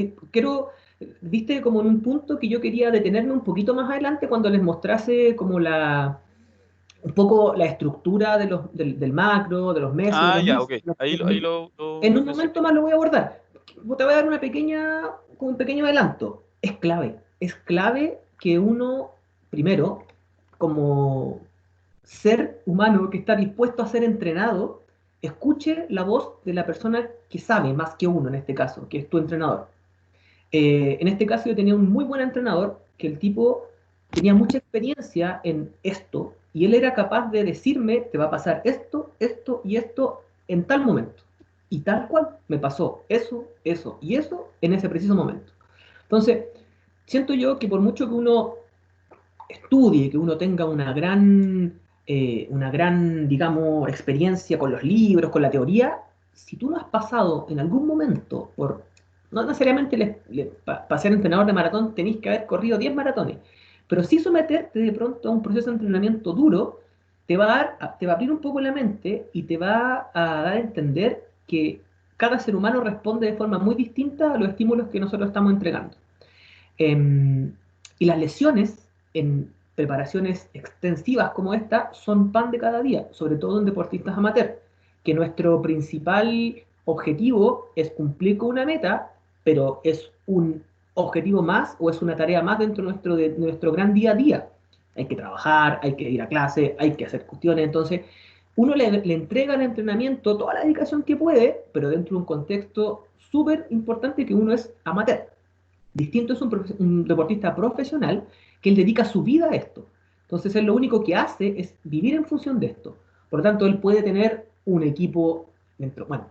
viste como en un punto que yo quería detenerme un poquito más adelante cuando les mostrase como un poco la estructura del macro, de los mesos, de Ah, los ya, micros. ok. Ahí lo En un momento mencioné. más lo voy a abordar. Te voy a dar un pequeño adelanto. Es clave que uno, primero, como ser humano que está dispuesto a ser entrenado, escuche la voz de la persona que sabe más que uno en este caso, que es tu entrenador. En este caso yo tenía un muy buen entrenador, que el tipo tenía mucha experiencia en esto, y él era capaz de decirme, te va a pasar esto, esto y esto en tal momento. Y tal cual me pasó eso y eso en ese preciso momento. Entonces, siento yo que por mucho que uno estudie, que uno tenga digamos, experiencia con los libros, con la teoría, si tú no has pasado en algún momento por, no necesariamente para ser entrenador de maratón tenéis que haber corrido 10 maratones, pero sí someterte de pronto a un proceso de entrenamiento duro, te va a abrir un poco la mente y te va a dar a entender que cada ser humano responde de forma muy distinta a los estímulos que nosotros estamos entregando. Em, y las lesiones en preparaciones extensivas como esta son pan de cada día, sobre todo en deportistas amateurs, que nuestro principal objetivo es cumplir con una meta, pero es un objetivo más o es una tarea más dentro de nuestro gran día a día. Hay que trabajar, hay que ir a clase, hay que hacer cuestiones, entonces uno le entrega al entrenamiento toda la dedicación que puede, pero dentro de un contexto súper importante que uno es amateur. Distinto es un deportista profesional que él dedica su vida a esto. Entonces él lo único que hace es vivir en función de esto. Por lo tanto, él puede tener un equipo dentro, bueno,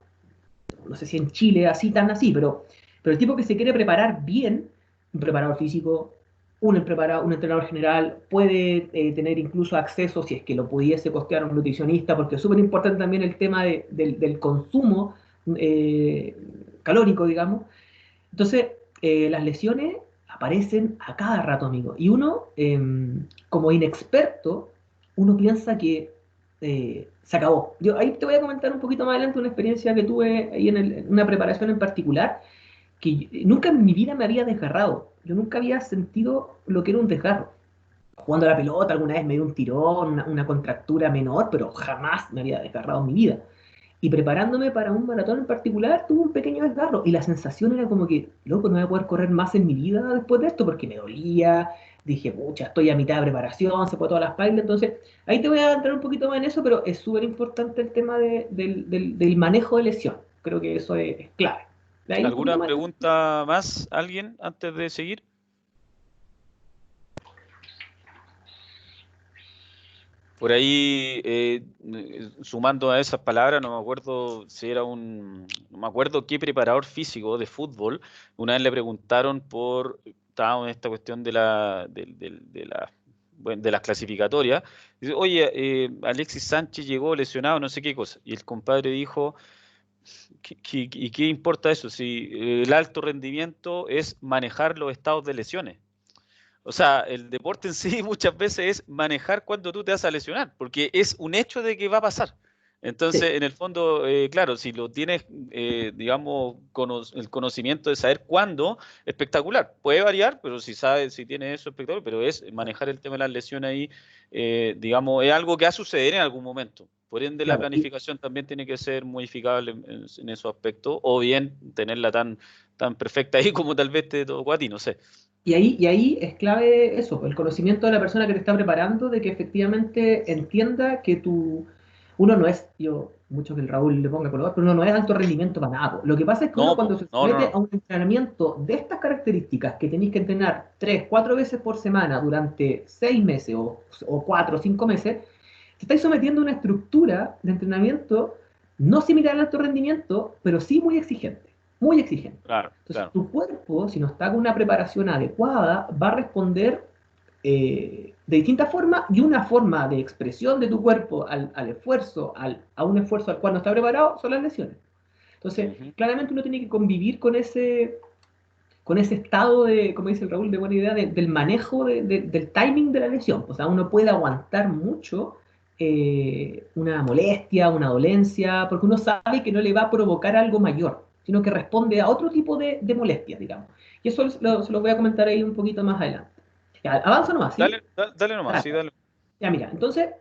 no sé si en Chile así tan así, pero el tipo que se quiere preparar bien, un preparador físico, un entrenador general, puede tener incluso acceso, si es que lo pudiese costear un nutricionista, porque es súper importante también el tema del consumo eh, calórico, digamos. Entonces, las lesiones aparecen a cada rato, amigo. Y uno, como inexperto, uno piensa que se acabó. Yo ahí te voy a comentar un poquito más adelante una experiencia que tuve ahí en una preparación en particular, que nunca en mi vida me había desgarrado. Yo nunca había sentido lo que era un desgarro. Jugando a la pelota alguna vez me dio un tirón, una contractura menor, pero jamás me había desgarrado en mi vida. Y preparándome para un maratón en particular, tuve un pequeño desgarro. Y la sensación era como que, loco, no voy a poder correr más en mi vida después de esto porque me dolía. Dije, pucha, estoy a mitad de preparación, se fue toda la espalda. Entonces, ahí te voy a entrar un poquito más en eso, pero es súper importante el tema del manejo de lesión. Creo que eso es clave. De ahí un poquito ¿Alguna más. pregunta más, alguien, antes de seguir? Por ahí, sumando a esas palabras, no me acuerdo si era no me acuerdo qué preparador físico de fútbol, una vez le preguntaron estábamos en esta cuestión bueno, de las clasificatorias, dice, oye, Alexis Sánchez llegó lesionado, no sé qué cosa, y el compadre dijo, ¿y qué importa eso? Si el alto rendimiento es manejar los estados de lesiones. O sea, el deporte en sí muchas veces es manejar cuando tú te vas a lesionar, porque es un hecho de que va a pasar. Sí, Entonces, en el fondo, claro, si lo tienes, digamos, el conocimiento de saber cuándo, espectacular. Puede variar, pero si sabes, si tienes eso, espectacular, pero es manejar el tema de las lesiones ahí, digamos, es algo que va a suceder en algún momento. Por ende, la claro. planificación también tiene que ser modificable en esos aspectos, o bien tenerla tan perfecta ahí como tal vez te tocó a ti, no sé. Y ahí es clave eso, el conocimiento de la persona que te está preparando, de que efectivamente entienda que tú uno no es, yo, mucho que el Raúl le ponga color, pero uno no es alto rendimiento para nada. Lo que pasa es que uno No, cuando po, se no, no, somete a no. un entrenamiento de estas características, que tenéis que entrenar 3, 4 veces por semana durante 6 meses o 4 o 5 meses, te estáis sometiendo a una estructura de entrenamiento no similar al alto rendimiento, pero sí muy exigente, muy exigente. Claro, Entonces, claro. tu cuerpo, si no está con una preparación adecuada, va a responder de distintas formas, y una forma de expresión de tu cuerpo al esfuerzo, a un esfuerzo al cual no está preparado, son las lesiones. Entonces, Ujú. claramente uno tiene que convivir con ese estado de, como dice el Raúl, de buena idea, del manejo del timing de la lesión. O sea, uno puede aguantar mucho una molestia, una dolencia, porque uno sabe que no le va a provocar algo mayor, sino que responde a otro tipo de molestias, digamos. Y eso se lo voy a comentar ahí un poquito más adelante. Ya, avanzo nomás, ¿sí? Dale nomás, sí, Gracias. dale. Ya, mira, entonces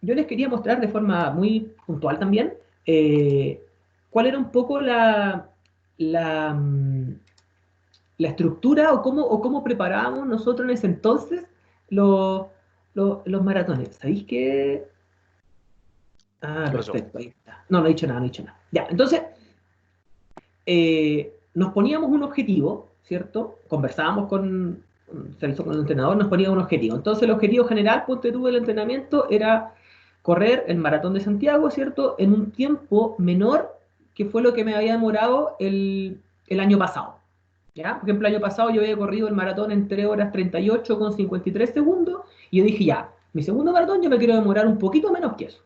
yo les quería mostrar de forma muy puntual también eh, cuál era un poco la, mm, la estructura o cómo preparábamos nosotros en ese entonces los, los maratones. ¿Sabéis qué? Ah, ¿Qué pasó? perfecto, ahí está. No, no he dicho nada, no he dicho nada. Ya, entonces nos poníamos un objetivo, ¿cierto? Conversábamos con el entrenador, nos poníamos un objetivo. Entonces el objetivo general, ponte tú, del entrenamiento era correr el maratón de Santiago, ¿cierto? En un tiempo menor que fue lo que me había demorado el año pasado. ¿Ya? Por ejemplo, el año pasado yo había corrido el maratón en 3 horas 38 con 53 segundos y yo dije, ya, mi segundo maratón yo me quiero demorar un poquito menos que eso.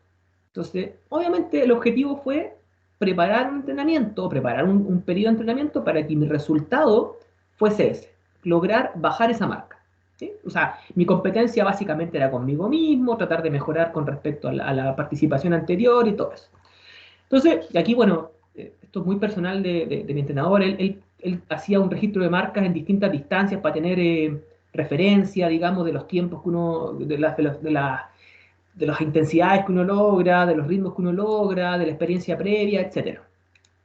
Entonces, obviamente el objetivo fue preparar un entrenamiento, preparar un periodo de entrenamiento para que mi resultado fuese ese, lograr bajar esa marca. ¿Sí? O sea, mi competencia básicamente era conmigo mismo, tratar de mejorar con respecto a la participación anterior y todo eso. Entonces, aquí, bueno, esto es muy personal de mi entrenador, él hacía un registro de marcas en distintas distancias para tener referencia, digamos, de los tiempos que uno, de las intensidades que uno logra, de los ritmos que uno logra, de la experiencia previa, etcétera.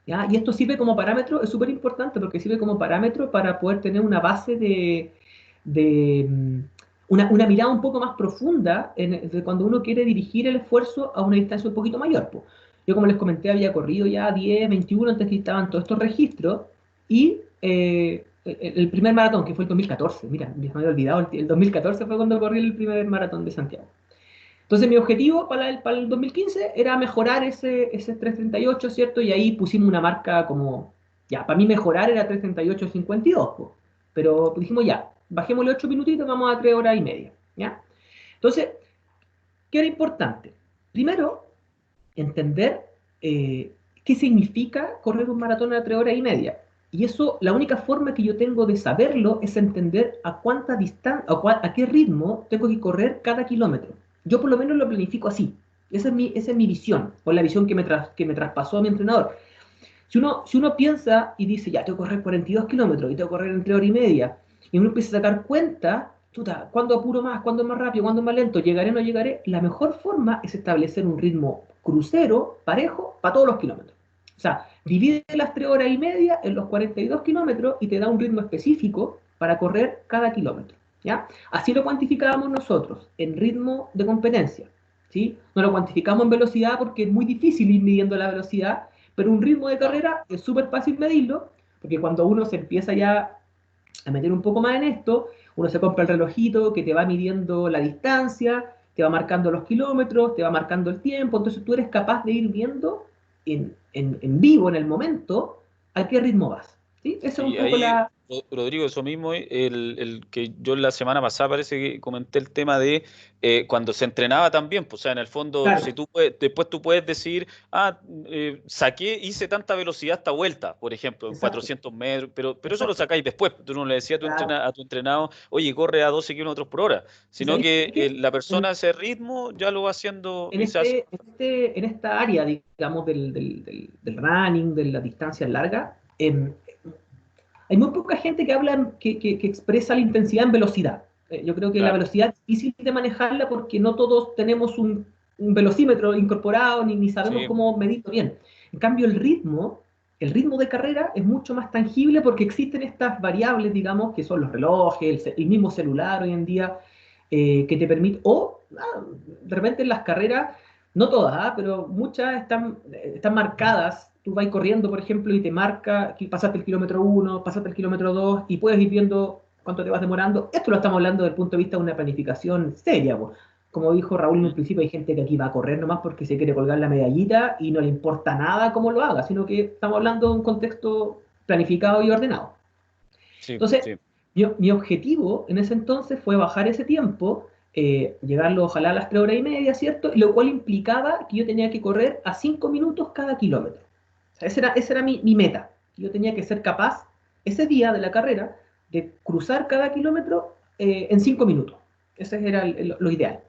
¿Ya? Y esto sirve como parámetro, es súper importante porque sirve como parámetro para poder tener una base de una mirada un poco más profunda de cuando uno quiere dirigir el esfuerzo a una distancia un poquito mayor. Po. Yo, como les comenté, había corrido ya 10, 21 antes que estaban todos estos registros y el primer maratón, que fue el 2014, mira, me había olvidado, el 2014 fue cuando corrí el primer maratón de Santiago. Entonces mi objetivo para el 2015 era mejorar ese 3:38, ¿cierto? Y ahí pusimos una marca como, ya, para mí mejorar era 3:38:52, po. Pero dijimos ya, bajémosle 8 minutitos, vamos a 3 horas y media, ¿ya? Entonces, ¿qué era importante? Primero, entender qué significa correr un maratón a 3 horas y media. Y eso, la única forma que yo tengo de saberlo es entender a cuánta distancia, a qué ritmo tengo que correr cada kilómetro. Yo por lo menos lo planifico así. Esa es mi visión, o la visión que me traspasó mi entrenador. Si uno piensa y dice, ya, tengo que correr 42 kilómetros y tengo que correr en 3 horas y media, y uno empieza a sacar cuenta, chuta, ¿cuándo apuro más? ¿Cuándo es más rápido? ¿Cuándo es más lento? ¿Llegaré o no llegaré? La mejor forma es establecer un ritmo crucero, parejo, para todos los kilómetros. O sea, divide las 3 horas y media en los 42 kilómetros y te da un ritmo específico para correr cada kilómetro. ¿Ya? Así lo cuantificábamos nosotros, en ritmo de competencia. ¿Sí? No lo cuantificamos en velocidad porque es muy difícil ir midiendo la velocidad, pero un ritmo de Claro. carrera es súper fácil medirlo, porque cuando uno se empieza ya a meter un poco más en esto, uno se compra el relojito que te va midiendo la distancia, te va marcando los kilómetros, te va marcando el tiempo, entonces tú eres capaz de ir viendo en vivo, en el momento, a qué ritmo vas. ¿Sí? Esa es un Sí, poco ahí, la... Rodrigo, eso mismo, el que yo la semana pasada parece que comenté el tema de cuando se entrenaba también, pues, o sea, en el fondo, si Claro, tú después tú puedes decir, hice tanta velocidad esta vuelta, por ejemplo, en exacto, 400 metros, pero eso lo exacto, sacáis después, tú no le decías a claro. a tu entrenado, oye, corre a 12 kilómetros por hora, ¿Y sino sabéis que qué? la persona ese ritmo ya lo va haciendo y se hace. En esta área, digamos, del running, de las distancias largas, hay muy poca gente que habla, que expresa la intensidad en velocidad. Yo creo que la Claro, velocidad es difícil de manejarla porque no todos tenemos un velocímetro incorporado ni sabemos sí, cómo medirlo bien. En cambio, el ritmo de carrera es mucho más tangible porque existen estas variables, digamos, que son los relojes, el mismo celular hoy en día, que te permite, de repente en las carreras No todas, pero muchas están marcadas. Tú vas corriendo, por ejemplo, y te marca que pasaste el kilómetro 1, pasaste el kilómetro 2, y puedes ir viendo cuánto te vas demorando. Esto lo estamos hablando desde el punto de vista de una planificación seria, po. Como dijo Raúl en un principio, hay gente que aquí va a correr nomás porque se quiere colgar la medallita y no le importa nada cómo lo haga, sino que estamos hablando de un contexto planificado y ordenado. Sí, Entonces, sí. mi objetivo en ese entonces fue bajar ese tiempo, llegarlo ojalá a las 3 horas y media, ¿cierto? Lo cual implicaba que yo tenía que correr a 5 minutos cada kilómetro. O sea, esa era mi meta. Yo tenía que ser capaz, ese día de la carrera, de cruzar cada kilómetro en 5 minutos. Ese era lo ideal.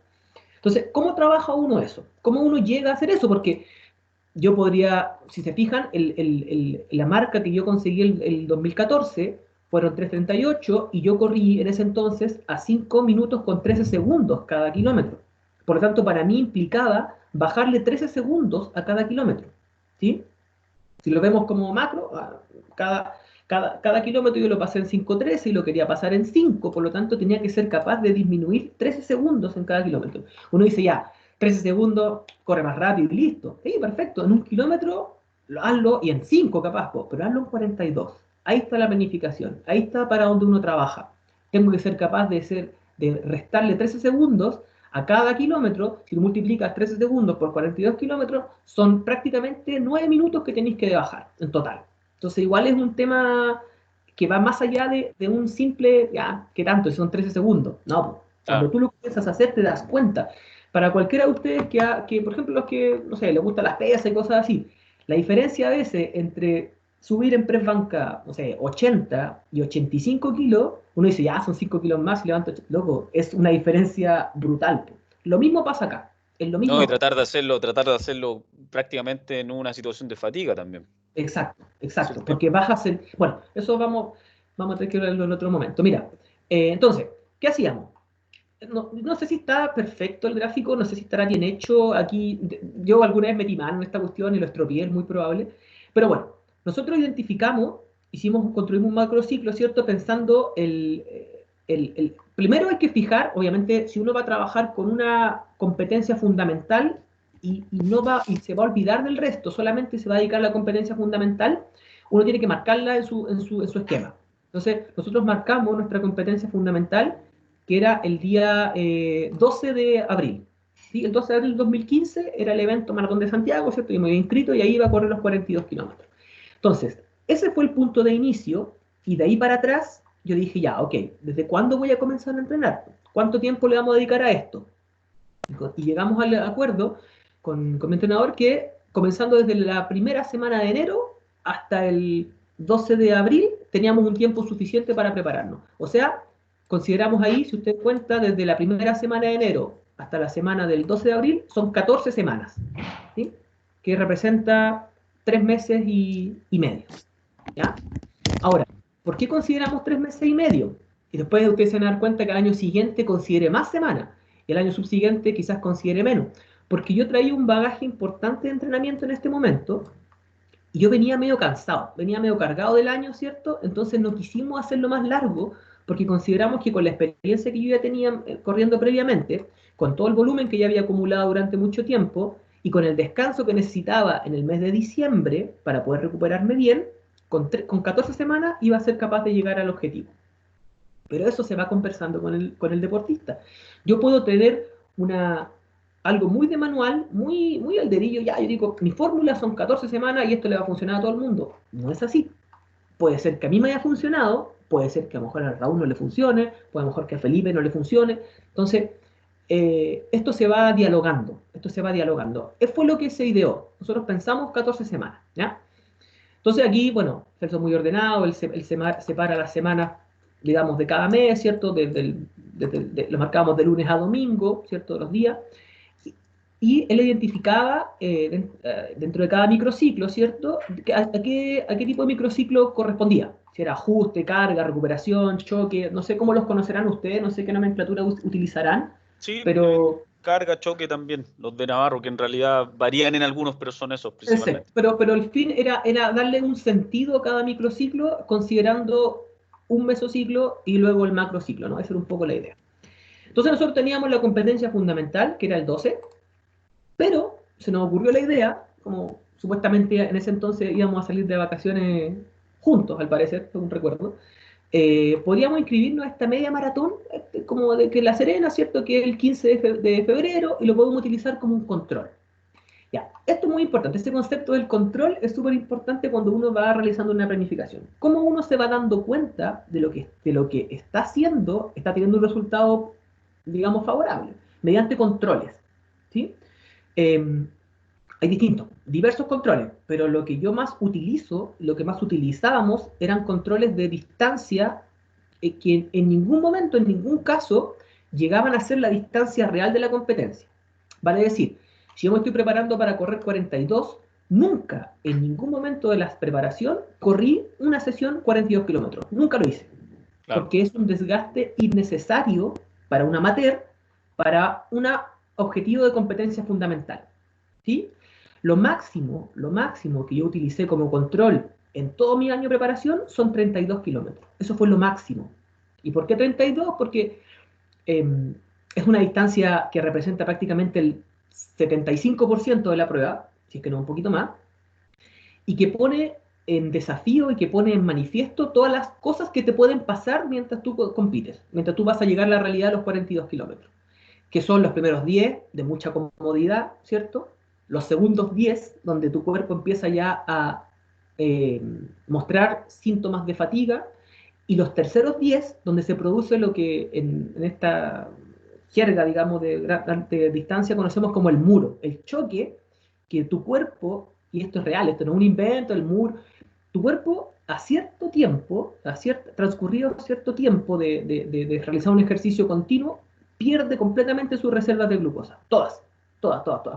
Entonces, ¿cómo trabaja uno eso? ¿Cómo uno llega a hacer eso? Porque yo podría, si se fijan, la marca que yo conseguí el 2014 fueron 3:38 y yo corrí en ese entonces a 5 minutos con 13 segundos cada kilómetro. Por lo tanto, para mí implicaba bajarle 13 segundos a cada kilómetro. ¿Sí? Si lo vemos como macro, cada kilómetro yo lo pasé en 5:13 y lo quería pasar en 5, por lo tanto tenía que ser capaz de disminuir 13 segundos en cada kilómetro. Uno dice ya, 13 segundos, corre más rápido y listo. Sí, perfecto, en 1 kilómetro hazlo y en 5 capaz, pero hazlo en 42. Ahí está la planificación, ahí está para donde uno trabaja. Tengo que ser capaz de restarle 13 segundos a cada kilómetro. Si lo multiplicas 13 segundos por 42 kilómetros, son prácticamente 9 minutos que tenéis que bajar en total. Entonces, igual es un tema que va más allá de un simple, ya, ¿qué tanto? Son 13 segundos. No, cuando tú lo comienzas a hacer, te das cuenta. Para cualquiera de ustedes que, por ejemplo, los que, no sé, les gustan las pesas y cosas así, la diferencia a veces entre subir en press banca, no sé, 80 y 85 kilos, uno dice, ya, son 5 kilos más y levanto, loco, es una diferencia brutal. Lo mismo pasa acá, es lo No, y mismo. tratar de hacerlo prácticamente en una situación de fatiga también. Exacto, Es el exacto, tema. porque bajas el... Bueno, eso vamos a tener que verlo en otro momento. Mira, entonces, ¿qué hacíamos? No sé si está perfecto el gráfico, no sé si estará bien hecho. Aquí, yo alguna vez metí mano en esta cuestión y lo estropeé, es muy probable. Pero bueno, nosotros identificamos, construimos un macrociclo, ¿cierto? Pensando primero hay que fijar, obviamente, si uno va a trabajar con una competencia fundamental y se va a olvidar del resto, solamente se va a dedicar a la competencia fundamental, uno tiene que marcarla en su esquema. Entonces, nosotros marcamos nuestra competencia fundamental, que era el día 12 de abril. ¿Sí? El 12 de abril del 2015 era el evento Maratón de Santiago, ¿cierto? Yo me había inscrito y ahí iba a correr los 42 kilómetros. Entonces, ese fue el punto de inicio y de ahí para atrás yo dije, ya, ok, ¿desde cuándo voy a comenzar a entrenar? ¿Cuánto tiempo le vamos a dedicar a esto? Y llegamos al acuerdo con mi entrenador que comenzando desde la primera semana de enero hasta el 12 de abril teníamos un tiempo suficiente para prepararnos. O sea, consideramos ahí, si usted cuenta, desde la primera semana de enero hasta la semana del 12 de abril, son 14 semanas, ¿sí? Que representa 3 meses y medio. ¿Ya? Ahora, ¿por qué consideramos 3 meses y medio? Y después ustedes se van a dar cuenta que al año siguiente considere más semanas y el año subsiguiente quizás considere menos. Porque yo traía un bagaje importante de entrenamiento en este momento y yo venía medio cansado, venía medio cargado del año, ¿cierto? Entonces no quisimos hacerlo más largo porque consideramos que con la experiencia que yo ya tenía corriendo previamente, con todo el volumen que ya había acumulado durante mucho tiempo y con el descanso que necesitaba en el mes de diciembre para poder recuperarme bien, con 14 semanas iba a ser capaz de llegar al objetivo. Pero eso se va conversando con el deportista. Yo puedo tener algo muy de manual, muy al dedillo, ya, yo digo, mi fórmula son 14 semanas y esto le va a funcionar a todo el mundo. No es así. Puede ser que a mí me haya funcionado, puede ser que a lo mejor a Raúl no le funcione, puede a lo mejor que a Felipe no le funcione. Entonces, esto se va dialogando, Fue lo que se ideó. Nosotros pensamos 14 semanas, ¿ya? Entonces aquí, bueno, Celso es muy ordenado, él separa las semanas, digamos, de cada mes, ¿cierto? Lo marcábamos de lunes a domingo, ¿cierto? Los días. Y él identificaba dentro de cada microciclo, ¿cierto? ¿A qué tipo de microciclo correspondía? Si era ajuste, carga, recuperación, choque, no sé cómo los conocerán ustedes, no sé qué nomenclatura utilizarán, Sí, pero carga, choque también, los de Navarro, que en realidad varían en algunos, pero son esos ese, principalmente. pero el fin era darle un sentido a cada microciclo considerando un mesociclo y luego el macrociclo, ¿no? Esa era un poco la idea. Entonces nosotros teníamos la competencia fundamental, que era el 12, pero se nos ocurrió la idea, como supuestamente en ese entonces íbamos a salir de vacaciones juntos, al parecer, según recuerdo, podríamos inscribirnos a esta media maratón, como de que La Serena, ¿cierto? Que es el 15 de febrero, y lo podemos utilizar como un control. Ya, esto es muy importante, este concepto del control es súper importante cuando uno va realizando una planificación. ¿Cómo uno se va dando cuenta de lo que está haciendo, está teniendo un resultado, digamos, favorable? Mediante controles, ¿sí? Hay diversos controles, pero lo que yo más utilizo, lo que más utilizábamos, eran controles de distancia que en ningún momento, en ningún caso, llegaban a ser la distancia real de la competencia. Vale decir, si yo me estoy preparando para correr 42, nunca, en ningún momento de la preparación, corrí una sesión 42 kilómetros. Nunca lo hice. Claro. Porque es un desgaste innecesario para un amateur, para un objetivo de competencia fundamental. ¿Sí? Lo máximo que yo utilicé como control en todo mi año de preparación son 32 kilómetros. Eso fue lo máximo. ¿Y por qué 32? Porque es una distancia que representa prácticamente el 75% de la prueba, si es que no un poquito más, y que pone en desafío y que pone en manifiesto todas las cosas que te pueden pasar mientras tú compites, mientras tú vas a llegar a la realidad de los 42 kilómetros, que son los primeros 10 de mucha comodidad, ¿cierto? Los segundos 10, donde tu cuerpo empieza ya a mostrar síntomas de fatiga, y los terceros 10, donde se produce lo que en esta jerga, digamos, de distancia conocemos como el muro, el choque que tu cuerpo, y esto es real, esto no es un invento, el muro, tu cuerpo a cierto tiempo, transcurrido cierto tiempo de realizar un ejercicio continuo, pierde completamente sus reservas de glucosa, todas,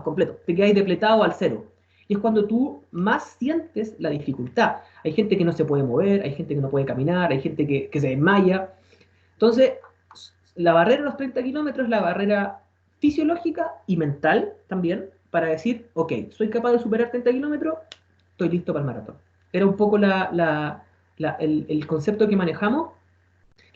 completo, te quedas depletado al cero. Y es cuando tú más sientes la dificultad. Hay gente que no se puede mover, hay gente que no puede caminar, hay gente que se desmaya. Entonces, la barrera de los 30 kilómetros es la barrera fisiológica y mental también, para decir, ok, soy capaz de superar 30 kilómetros, estoy listo para el maratón. Era un poco el concepto que manejamos,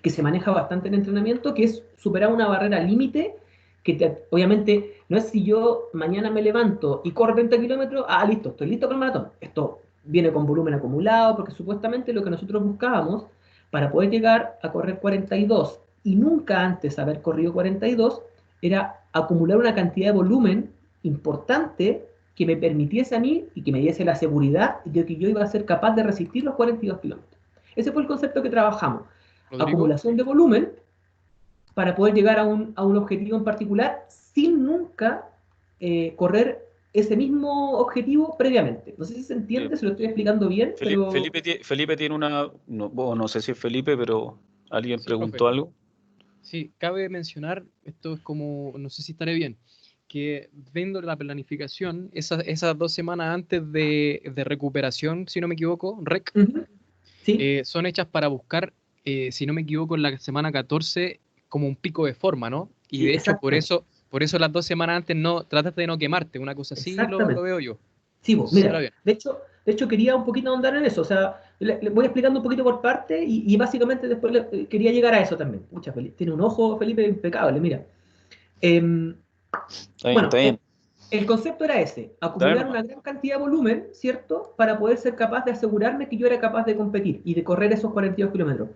que se maneja bastante en entrenamiento, que es superar una barrera límite, que obviamente no es si yo mañana me levanto y corro 30 kilómetros, listo, estoy listo para el maratón. Esto viene con volumen acumulado, porque supuestamente lo que nosotros buscábamos para poder llegar a correr 42 y nunca antes haber corrido 42, era acumular una cantidad de volumen importante que me permitiese a mí y que me diese la seguridad de que yo iba a ser capaz de resistir los 42 kilómetros. Ese fue el concepto que trabajamos. ¿Rodrigo? Acumulación de volumen para poder llegar a un objetivo en particular sin nunca correr ese mismo objetivo previamente. No sé si se entiende, se lo estoy explicando bien. Felipe tiene una... No sé si es Felipe, pero alguien preguntó profe. Algo. Sí, cabe mencionar, esto es como, no sé si estaré bien, que viendo la planificación, esas 2 semanas antes de recuperación, si no me equivoco, REC, ¿sí? Son hechas para buscar, si no me equivoco, en la semana 14 como un pico de forma, ¿no? Y sí, de hecho, por eso las 2 semanas antes trataste de no quemarte, una cosa así lo veo yo. Sí, vos, mira, de hecho quería un poquito ahondar en eso, o sea, le voy explicando un poquito por parte y básicamente después quería llegar a eso también. Pucha, tiene un ojo, Felipe, impecable, mira. Está bien. El concepto era ese, acumular una gran cantidad de volumen, ¿cierto? Para poder ser capaz de asegurarme que yo era capaz de competir y de correr esos 42 kilómetros.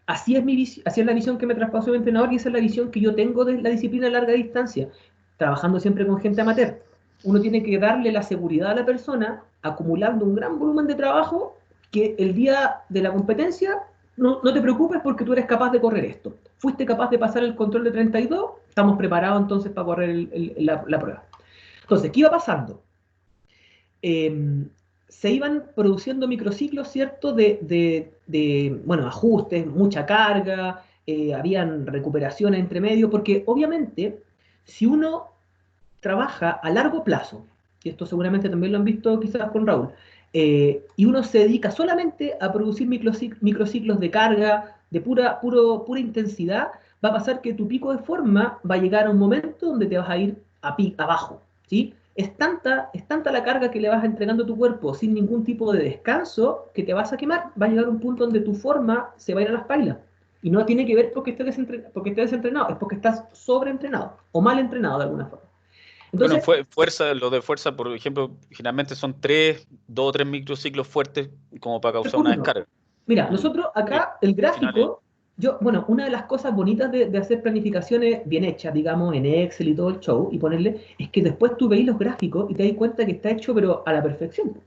Así es la visión que me traspasó mi entrenador y esa es la visión que yo tengo de la disciplina a larga distancia, trabajando siempre con gente amateur. Uno tiene que darle la seguridad a la persona, acumulando un gran volumen de trabajo, que el día de la competencia no te preocupes porque tú eres capaz de correr esto. Fuiste capaz de pasar el control de 32, estamos preparados entonces para correr la prueba. Entonces, ¿qué iba pasando? Se iban produciendo microciclos, ¿cierto? Bueno, ajustes, mucha carga, habían recuperaciones entre medio, porque obviamente, si uno trabaja a largo plazo, y esto seguramente también lo han visto quizás con Raúl, y uno se dedica solamente a producir microciclos de carga, de pura intensidad, va a pasar que tu pico de forma va a llegar a un momento donde te vas a ir abajo, ¿sí? Es tanta la carga que le vas entregando a tu cuerpo sin ningún tipo de descanso que te vas a quemar, va a llegar a un punto donde tu forma se va a ir a las pailas. Y no tiene que ver porque estés desentrenado, es porque estás sobreentrenado o mal entrenado de alguna forma. Entonces, bueno, fuerza, lo de fuerza, por ejemplo, generalmente son 2 o 3 microciclos fuertes como para 3 causar por una 1. descarga. Mira, nosotros Sí, acá el finales. gráfico, bueno, una de las cosas bonitas de hacer planificaciones bien hechas, digamos, en Excel y todo el show, y ponerle, es que después tú veis los gráficos y te das cuenta que está hecho, pero a la perfección.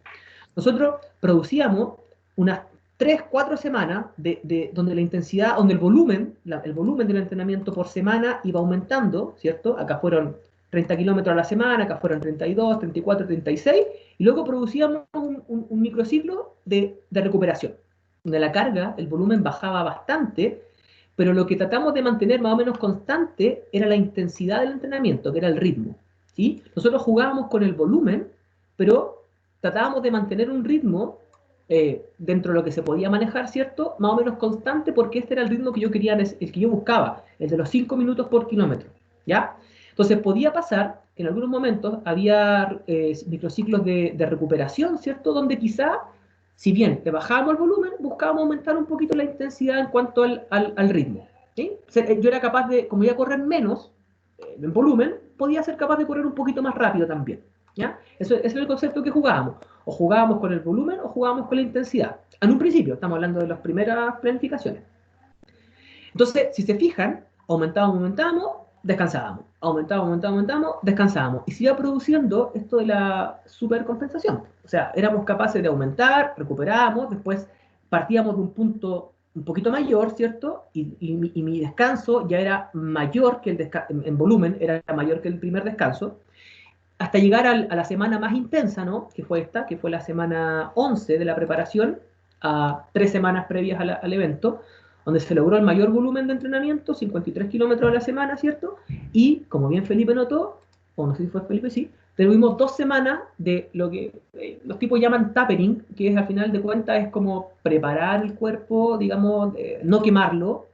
Nosotros producíamos unas 3, 4 semanas donde la intensidad, donde el volumen del entrenamiento por semana iba aumentando, ¿cierto? Acá fueron 30 kilómetros a la semana, acá fueron 32, 34, 36, y luego producíamos un microciclo de recuperación, donde la carga, el volumen bajaba bastante, pero lo que tratamos de mantener más o menos constante era la intensidad del entrenamiento, que era el ritmo, ¿sí? Nosotros jugábamos con el volumen, pero tratábamos de mantener un ritmo dentro de lo que se podía manejar, ¿cierto? Más o menos constante, porque este era el ritmo que yo quería, el que yo buscaba, el de los 5 minutos por kilómetro, ¿ya? Entonces podía pasar que en algunos momentos había microciclos de recuperación, ¿cierto? Donde quizá, si bien le bajábamos el volumen, buscábamos aumentar un poquito la intensidad en cuanto al ritmo, ¿sí? O sea, yo era capaz de, como iba a correr menos en volumen, podía ser capaz de correr un poquito más rápido también, ¿ya? Ese es el concepto que jugábamos. O jugábamos con el volumen o jugábamos con la intensidad. En un principio, estamos hablando de las primeras planificaciones. Entonces, si se fijan, aumentábamos, descansábamos. Aumentábamos, descansábamos. Y se iba produciendo esto de la supercompensación. O sea, éramos capaces de aumentar, recuperábamos, después partíamos de un punto un poquito mayor, ¿cierto? Y mi descanso ya era mayor que en volumen, era mayor que el primer descanso, hasta llegar a la semana más intensa, ¿no? Que fue esta, que fue la semana 11 de la preparación, a 3 semanas previas al evento, donde se logró el mayor volumen de entrenamiento, 53 kilómetros a la semana, ¿cierto? Y, como bien Felipe notó, o no sé si fue Felipe, sí, tuvimos 2 semanas de lo que los tipos llaman tapering, que es al final de cuentas es como preparar el cuerpo, digamos, no quemarlo,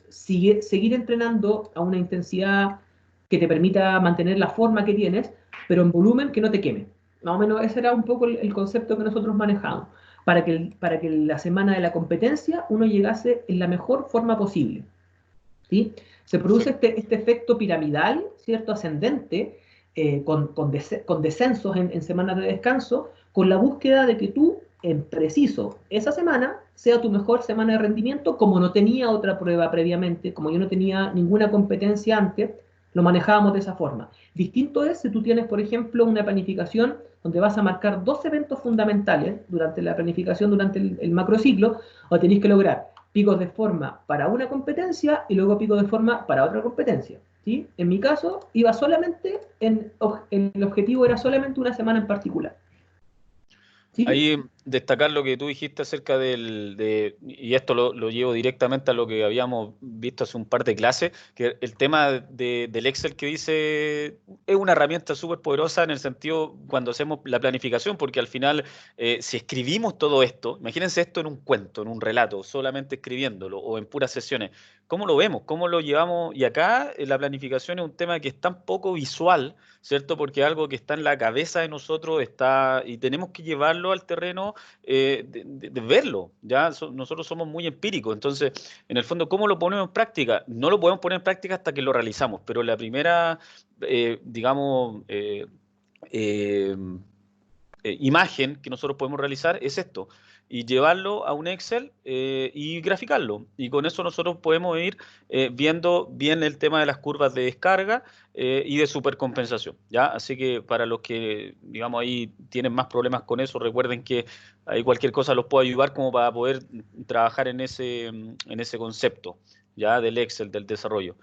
seguir entrenando a una intensidad que te permita mantener la forma que tienes, pero en volumen que no te queme. Más o menos ese era un poco el concepto que nosotros manejamos, para que la semana de la competencia uno llegase en la mejor forma posible. ¿Sí? Se produce este efecto piramidal, ¿cierto? Ascendente, con descensos en semanas de descanso, con la búsqueda de que tú, en preciso, esa semana sea tu mejor semana de rendimiento, como no tenía otra prueba previamente, como yo no tenía ninguna competencia antes, lo manejábamos de esa forma. Distinto es si tú tienes, por ejemplo, una planificación donde vas a marcar 2 eventos fundamentales durante la planificación, durante el macrociclo, o tenéis que lograr picos de forma para una competencia y luego picos de forma para otra competencia, ¿sí? En mi caso, iba solamente el objetivo era solamente una semana en particular, ¿sí? Ahí destacar lo que tú dijiste acerca y esto lo llevo directamente a lo que habíamos visto hace un par de clases, que el tema del Excel que dice es una herramienta súper poderosa en el sentido cuando hacemos la planificación, porque al final si escribimos todo esto, imagínense esto en un cuento, en un relato, solamente escribiéndolo o en puras sesiones, ¿cómo lo vemos? ¿Cómo lo llevamos? Y acá la planificación es un tema que es tan poco visual, ¿cierto? Porque es algo que está en la cabeza de nosotros, y tenemos que llevarlo al terreno de verlo, ¿ya? Nosotros somos muy empíricos, entonces, en el fondo, ¿cómo lo ponemos en práctica? No lo podemos poner en práctica hasta que lo realizamos, pero la primera, digamos, eh, imagen que nosotros podemos realizar es esto, y llevarlo a un Excel y graficarlo. Y con eso nosotros podemos ir viendo bien el tema de las curvas de descarga y de supercompensación, ¿ya? Así que para los que, digamos, ahí tienen más problemas con eso, recuerden que ahí cualquier cosa los puede ayudar como para poder trabajar en ese concepto, ¿ya? Del Excel, del desarrollo.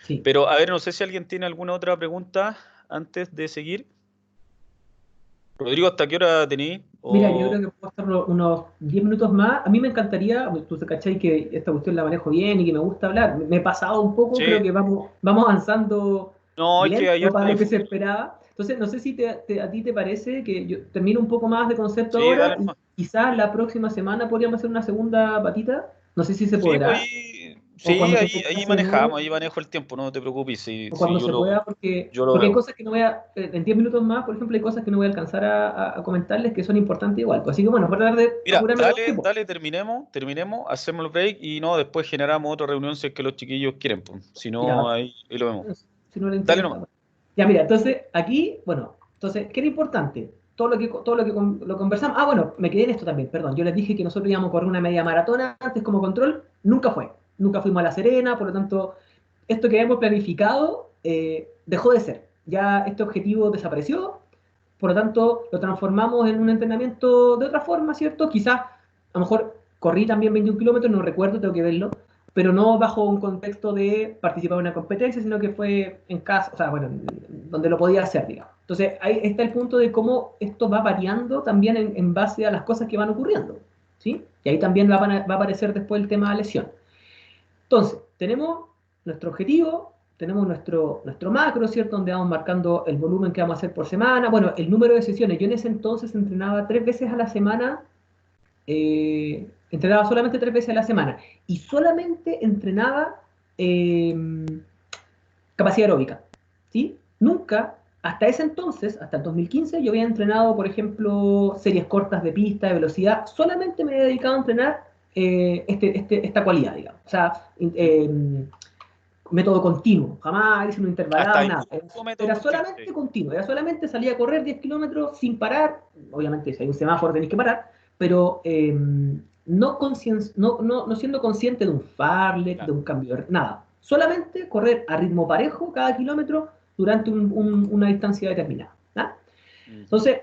Sí. Pero, a ver, no sé si alguien tiene alguna otra pregunta antes de seguir. Rodrigo, ¿hasta qué hora tenéis? Mira, yo creo que puedo estar unos 10 minutos más. A mí me encantaría, tú cachai que esta cuestión la manejo bien y que me gusta hablar. Me he pasado un poco, Sí, creo que vamos avanzando no, es que lento ayer para lo que se esperaba. Entonces, no sé si a ti te parece que yo termino un poco más de concepto sí, dale ahora y nomás. quizás la próxima semana podríamos hacer una segunda patita. No sé si se Sí, pues podrá. ahí, O sí, cuando ahí se de nuevo, manejamos, ahí manejo el tiempo, no te preocupes, sí, o sí, cuando se pueda, yo lo porque hay veo. cosas que no voy a, en 10 minutos más, por ejemplo, hay cosas que no voy a alcanzar a comentarles que son importantes igual. Pues, así que bueno, voy a tratar de Mira, apurarme todo el tiempo. dale, terminemos, hacemos el break y no, después generamos otra reunión si es que los chiquillos quieren, pues. Si Ya, no, ahí lo vemos. si no le Dale interesa. nomás. Bueno. Ya, mira, entonces, aquí, bueno, entonces, ¿qué era importante? Lo conversamos. Ah, bueno, me quedé en esto también, perdón. Yo les dije que nosotros íbamos a correr una media maratona antes como control. Nunca fue. Nunca fuimos a La Serena, por lo tanto, esto que habíamos planificado dejó de ser. Ya este objetivo desapareció, por lo tanto, lo transformamos en un entrenamiento de otra forma, ¿cierto? Quizás, a lo mejor, corrí también 21 kilómetros, no recuerdo, tengo que verlo, pero no bajo un contexto de participar en una competencia, sino que fue en casa, o sea, bueno, donde lo podía hacer, digamos. Entonces, ahí está el punto de cómo esto va variando también en base a las cosas que van ocurriendo, ¿sí? Y ahí también va a aparecer después el tema de lesión. Entonces, tenemos nuestro objetivo, tenemos nuestro macro, ¿cierto? Donde vamos marcando el volumen que vamos a hacer por semana. Bueno, el número de sesiones. Yo en ese entonces entrenaba 3 veces a la semana, entrenaba solamente 3 veces a la semana. Y solamente entrenaba capacidad aeróbica, ¿sí? Nunca, hasta ese entonces, hasta el 2015, yo había entrenado, por ejemplo, series cortas de pista, de velocidad. Solamente me he dedicado a entrenar esta cualidad, digamos. O sea, método continuo, jamás hice un Hasta intervalado, ahí nada. un método Era continuo. solamente continuo, era solamente salir a correr 10 kilómetros sin parar, obviamente si hay un semáforo tenés que parar, pero no siendo consciente de un fartlek, de Claro. un cambio, nada. Solamente correr a ritmo parejo cada kilómetro durante una distancia determinada. ¿Ah? Ujú. Entonces,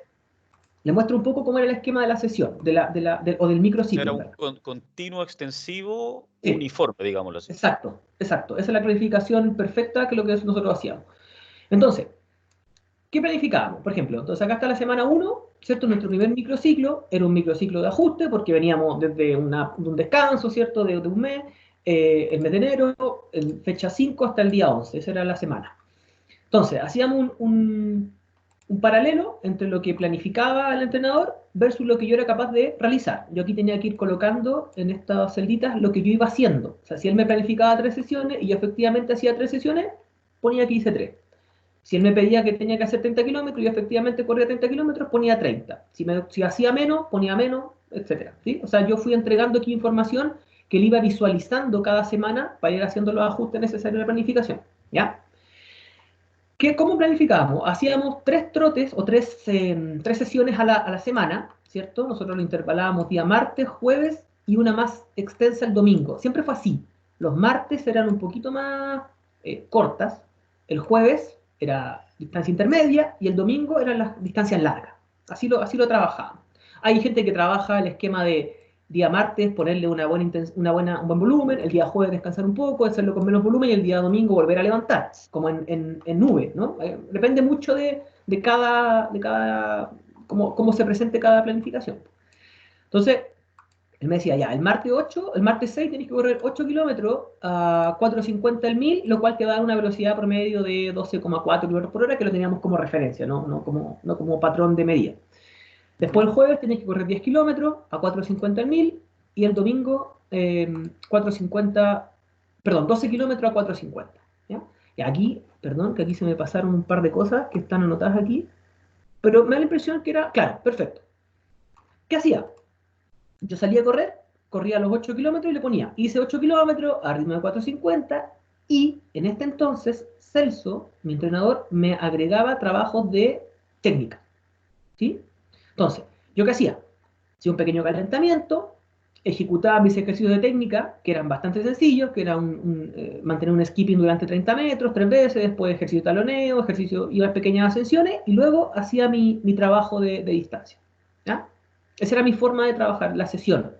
le muestro un poco cómo era el esquema de la sesión, o del Era microciclo, en un verdad. continuo extensivo Sí, uniforme, digámoslo así. exacto, exacto. Esa es la clarificación perfecta que es lo que nosotros hacíamos. Entonces, ¿qué planificábamos? Por ejemplo, entonces acá está la semana 1, ¿cierto? Nuestro primer microciclo era un microciclo de ajuste porque veníamos desde de un descanso, ¿cierto? De un mes, el mes de enero, en fecha 5 hasta el día 11, esa era la semana. Entonces, hacíamos un paralelo entre lo que planificaba el entrenador versus lo que yo era capaz de realizar. Yo aquí tenía que ir colocando en estas celditas lo que yo iba haciendo. O sea, si él me planificaba 3 sesiones y yo efectivamente hacía 3 sesiones, ponía que hice 3. Si él me pedía que tenía que hacer 30 kilómetros y yo efectivamente corría 30 kilómetros, ponía 30. Si hacía menos, ponía menos, etc. ¿Sí? O sea, yo fui entregando aquí información que él iba visualizando cada semana para ir haciendo los ajustes necesarios de la planificación. ¿Ya? ¿Cómo planificábamos? Hacíamos 3 trotes o 3 sesiones a la semana, ¿cierto? Nosotros lo intervalábamos día martes, jueves y una más extensa el domingo. Siempre fue así. Los martes eran un poquito más cortas, el jueves era distancia intermedia y el domingo eran las distancias largas. Así lo trabajábamos. Hay gente que trabaja el esquema de día martes ponerle un buen volumen, el día jueves descansar un poco, hacerlo con menos volumen y el día domingo volver a levantar, como en nube, ¿no? Depende mucho de cada cómo se presente cada planificación. Entonces, él me decía, ya, el martes 6 tenés que correr 8 kilómetros a 4.50 el 1000, lo cual te va a dar una velocidad promedio de 12,4 kilómetros por hora, que lo teníamos como referencia, no como patrón de medida. Después Ujú. el jueves tenés que correr 10 kilómetros a 4.50 el 1000 y el domingo 4.50, perdón, 12 kilómetros a 4.50. ¿Ya? Y aquí, perdón, que aquí se me pasaron un par de cosas que están anotadas aquí, pero me da la impresión que era, claro, perfecto. ¿Qué hacía? Yo salía a correr, corría los 8 kilómetros y le ponía, hice 8 kilómetros a ritmo de 4.50 y en este entonces Celso, mi entrenador, me agregaba trabajos de técnica. ¿Sí? Entonces, ¿yo qué hacía? Hacía un pequeño calentamiento, ejecutaba mis ejercicios de técnica, que eran bastante sencillos, que era mantener un skipping durante 30 metros, 3 veces, después ejercicio de taloneo, iba a pequeñas ascensiones, y luego hacía mi trabajo de distancia. ¿Ya? Esa era mi forma de trabajar la sesión.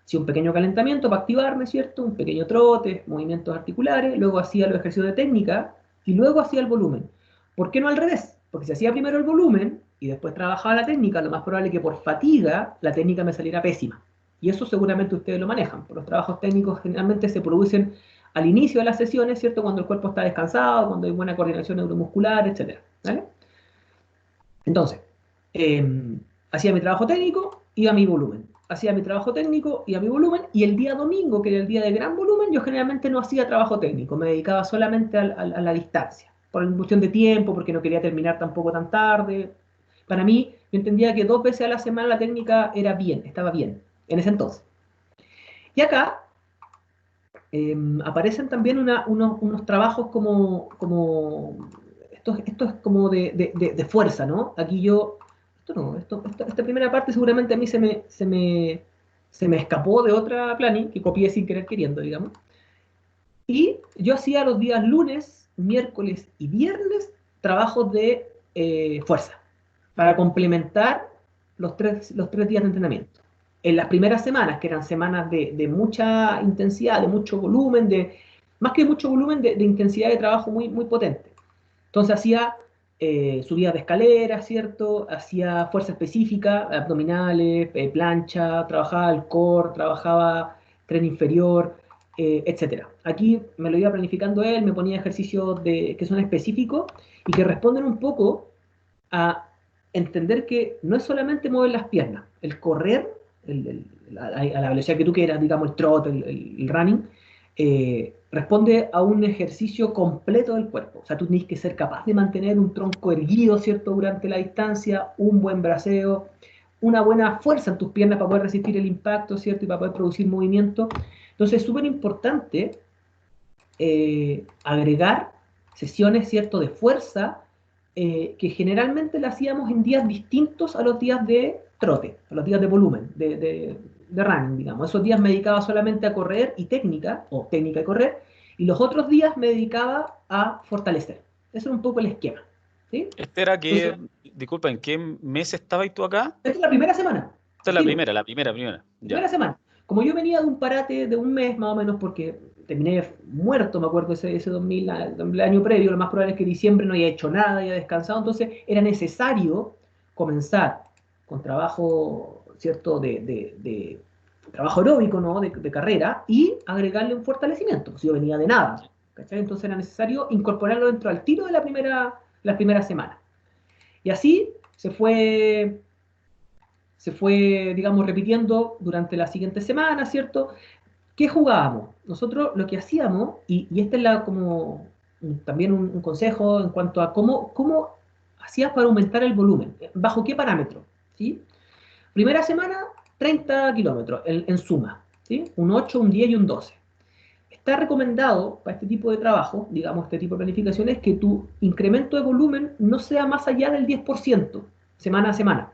Hacía un pequeño calentamiento para activarme, ¿cierto? Un pequeño trote, movimientos articulares, luego hacía los ejercicios de técnica y luego hacía el volumen. ¿Por qué no al revés? Porque si hacía primero el volumen y después trabajaba la técnica, lo más probable es que por fatiga la técnica me saliera pésima. Y eso seguramente ustedes lo manejan. Los trabajos técnicos generalmente se producen al inicio de las sesiones, ¿cierto? Cuando el cuerpo está descansado, cuando hay buena coordinación neuromuscular, etc. ¿Vale? Entonces, hacía mi trabajo técnico, iba a mi volumen. Hacía mi trabajo técnico, iba a mi volumen. Y el día domingo, que era el día de gran volumen, yo generalmente no hacía trabajo técnico. Me dedicaba solamente a la distancia. Por cuestión de tiempo, porque no quería terminar tampoco tan tarde. Para mí, yo entendía que 2 veces a la semana la técnica era bien, estaba bien, en ese entonces. Y acá aparecen también unos trabajos como esto es como de fuerza, ¿no? Aquí yo, esta primera parte seguramente a mí se me escapó de otra planning que copié sin querer queriendo, digamos. Y yo hacía los días lunes, miércoles y viernes trabajos de fuerza para complementar los tres días de entrenamiento. En las primeras semanas, que eran semanas de mucha intensidad, de mucho volumen, más que mucho volumen, de intensidad de trabajo muy, muy potente. Entonces hacía subidas de escaleras, ¿cierto? Hacía fuerza específica, abdominales, plancha, trabajaba el core, trabajaba tren inferior, etcétera. Aquí me lo iba planificando él, me ponía ejercicios que son específicos y que responden un poco a entender que no es solamente mover las piernas, el correr a la velocidad que tú quieras, digamos el trot, el running, responde a un ejercicio completo del cuerpo. O sea, tú tienes que ser capaz de mantener un tronco erguido, ¿cierto?, durante la distancia, un buen braceo, una buena fuerza en tus piernas para poder resistir el impacto, ¿cierto?, y para poder producir movimiento. Entonces es súper importante agregar sesiones, ¿cierto?, de fuerza que generalmente las hacíamos en días distintos a los días de trote, a los días de volumen, de running, digamos. Esos días me dedicaba solamente a correr y técnica, o técnica y correr, y los otros días me dedicaba a fortalecer. Ese era un poco el esquema, ¿sí? Espera, Entonces, disculpa, ¿en qué mes estabas tú acá? esta es la primera semana. Esta es la Tiro. primera, Primera ya. semana. Como yo venía de un parate de un mes más o menos, porque terminé muerto, me acuerdo, ese 2000, el año previo, lo más probable es que diciembre no haya hecho nada, haya descansado, entonces era necesario comenzar con trabajo, ¿cierto?, de trabajo aeróbico, ¿no?, de carrera, y agregarle un fortalecimiento, si yo venía de nada, ¿cachai? Entonces era necesario incorporarlo dentro al tiro de la primera semana. Y así se fue, digamos, repitiendo durante la siguiente semana, ¿cierto? ¿Qué jugábamos? Nosotros lo que hacíamos, y este es como también un consejo en cuanto a cómo hacías para aumentar el volumen, bajo qué parámetro, ¿sí? Primera semana, 30 kilómetros en suma, ¿sí? Un 8, un 10 y un 12. Está recomendado para este tipo de trabajo, digamos, este tipo de planificaciones, que tu incremento de volumen no sea más allá del 10%, semana a semana,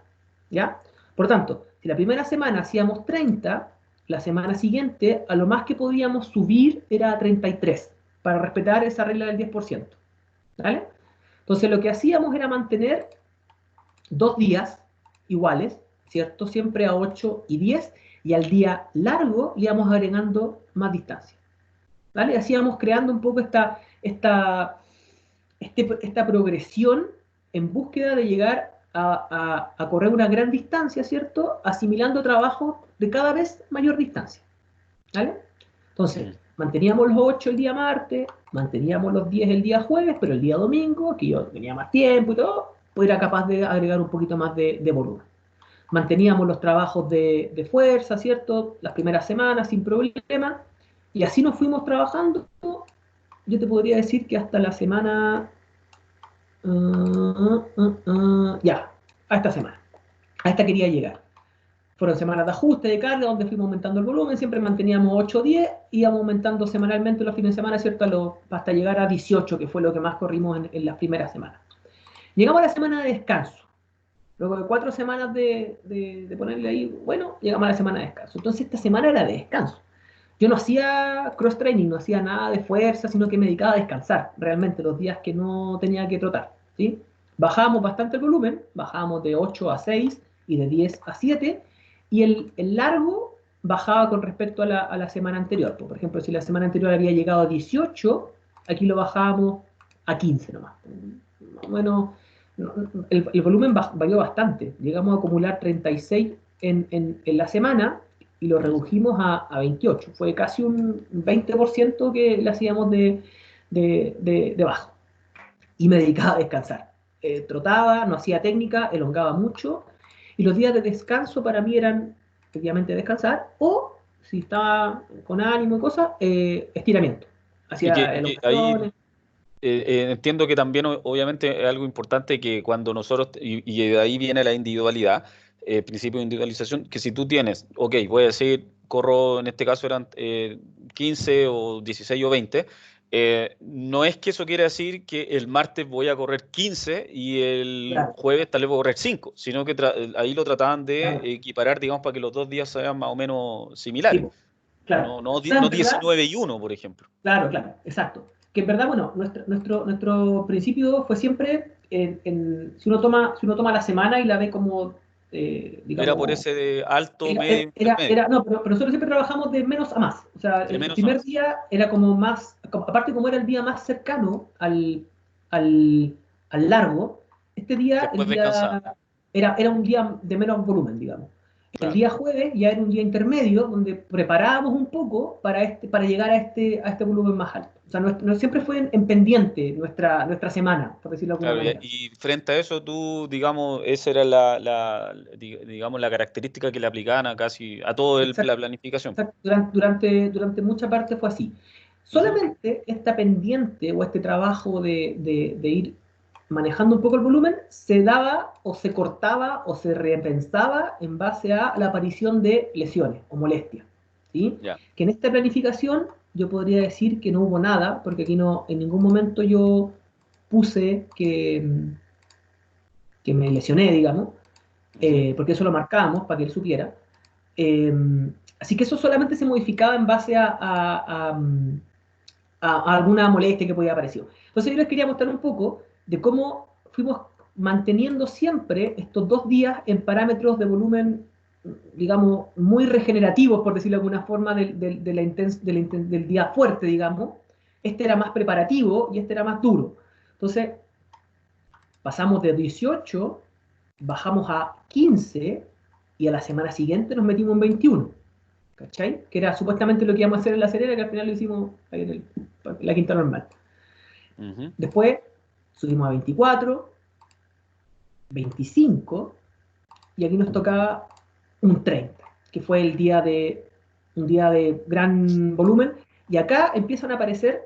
¿ya? Por tanto, si la primera semana hacíamos 30, la semana siguiente a lo más que podíamos subir era a 33, para respetar esa regla del 10%, ¿vale? Entonces lo que hacíamos era mantener 2 días iguales, ¿cierto? Siempre a 8 y 10, y al día largo le íbamos agregando más distancia. ¿Vale? Así íbamos creando un poco esta progresión en búsqueda de llegar a correr una gran distancia, ¿cierto? Asimilando trabajo de cada vez mayor distancia. ¿Vale? Entonces, manteníamos los 8 el día martes, manteníamos los 10 el día jueves, pero el día domingo, que yo tenía más tiempo y todo, pues era capaz de agregar un poquito más de volumen. Manteníamos los trabajos de fuerza, ¿cierto? Las primeras semanas sin problema. Y así nos fuimos trabajando. Yo te podría decir que hasta la semana... ya, a esta semana. A esta quería llegar. Fueron semanas de ajuste de carga, donde fuimos aumentando el volumen, siempre manteníamos 8 o 10, íbamos aumentando semanalmente los fines de semana, ¿cierto? Hasta llegar a 18, que fue lo que más corrimos en las primeras semanas. Llegamos a la semana de descanso. Luego de 4 semanas de ponerle ahí, bueno, llegamos a la semana de descanso. Entonces esta semana era de descanso. Yo no hacía cross-training, no hacía nada de fuerza, sino que me dedicaba a descansar, realmente, los días que no tenía que trotar, ¿sí? Bajábamos bastante el volumen, bajábamos de 8 a 6 y de 10 a 7, y el largo bajaba con respecto a la semana anterior. Por ejemplo, si la semana anterior había llegado a 18, aquí lo bajábamos a 15 nomás. Bueno, el volumen varió bastante. Llegamos a acumular 36 en la semana y lo redujimos a 28. Fue casi un 20% que le hacíamos de bajo. Y me dedicaba a descansar. Trotaba, no hacía técnica, elongaba mucho. Y los días de descanso para mí eran efectivamente descansar o, si estaba con ánimo y cosas, estiramiento. Y Hacía ahí elongaciones. entiendo que también obviamente es algo importante que cuando nosotros, y de ahí viene la individualidad, principio de individualización, que si tú tienes, ok, voy a decir, corro, en este caso eran 15 o 16 o 20, No es que eso quiera decir que el martes voy a correr 15 y el Claro, jueves tal vez voy a correr 5, sino que ahí lo trataban de claro. equiparar, digamos, para que los 2 días sean más o menos Sí, similares. po, claro. No, O sea, en no verdad, 19 y 1, por ejemplo. claro, claro, exacto. Que en verdad, bueno, nuestro principio fue siempre, si uno toma la semana y la ve como, Era por digamos, ese de alto, medio, intermedio, no, pero nosotros siempre trabajamos de menos a más. O sea, de el menos a primer más. día era como más, aparte como era el día más cercano al, al largo, este día, el Después descansaba, día, era un día de menos volumen, digamos. El claro. día jueves ya era un día intermedio donde preparábamos un poco para llegar a este volumen más alto. O sea, no siempre fue en pendiente nuestra semana, por decirlo de alguna Claro, manera. y frente a eso, tú, digamos, esa era digamos, la característica que le aplicaban a casi a toda la Exacto. planificación. Durante mucha parte fue así. Ujú. Solamente esta pendiente o este trabajo de ir manejando un poco el volumen se daba o se cortaba o se repensaba en base a la aparición de lesiones o molestias. ¿Sí? Ya, Que en esta planificación yo podría decir que no hubo nada, porque aquí no, en ningún momento yo puse que me lesioné, digamos, ujú, porque eso lo marcábamos para que él supiera. Eh, Así que eso solamente se modificaba en base a alguna molestia que podía aparecer. Entonces yo les quería mostrar un poco de cómo fuimos manteniendo siempre estos 2 días en parámetros de volumen, digamos, muy regenerativos, por decirlo de alguna forma, del día fuerte, digamos. Este era más preparativo y este era más duro. Entonces pasamos de 18, bajamos a 15 y a la semana siguiente nos metimos en 21. ¿Cachai? Que era supuestamente lo que íbamos a hacer en La Serena, que al final lo hicimos ahí en la quinta normal. ujú. Después subimos a 24, 25, y aquí nos tocaba un 30, que fue un día de gran volumen. Y acá empiezan a aparecer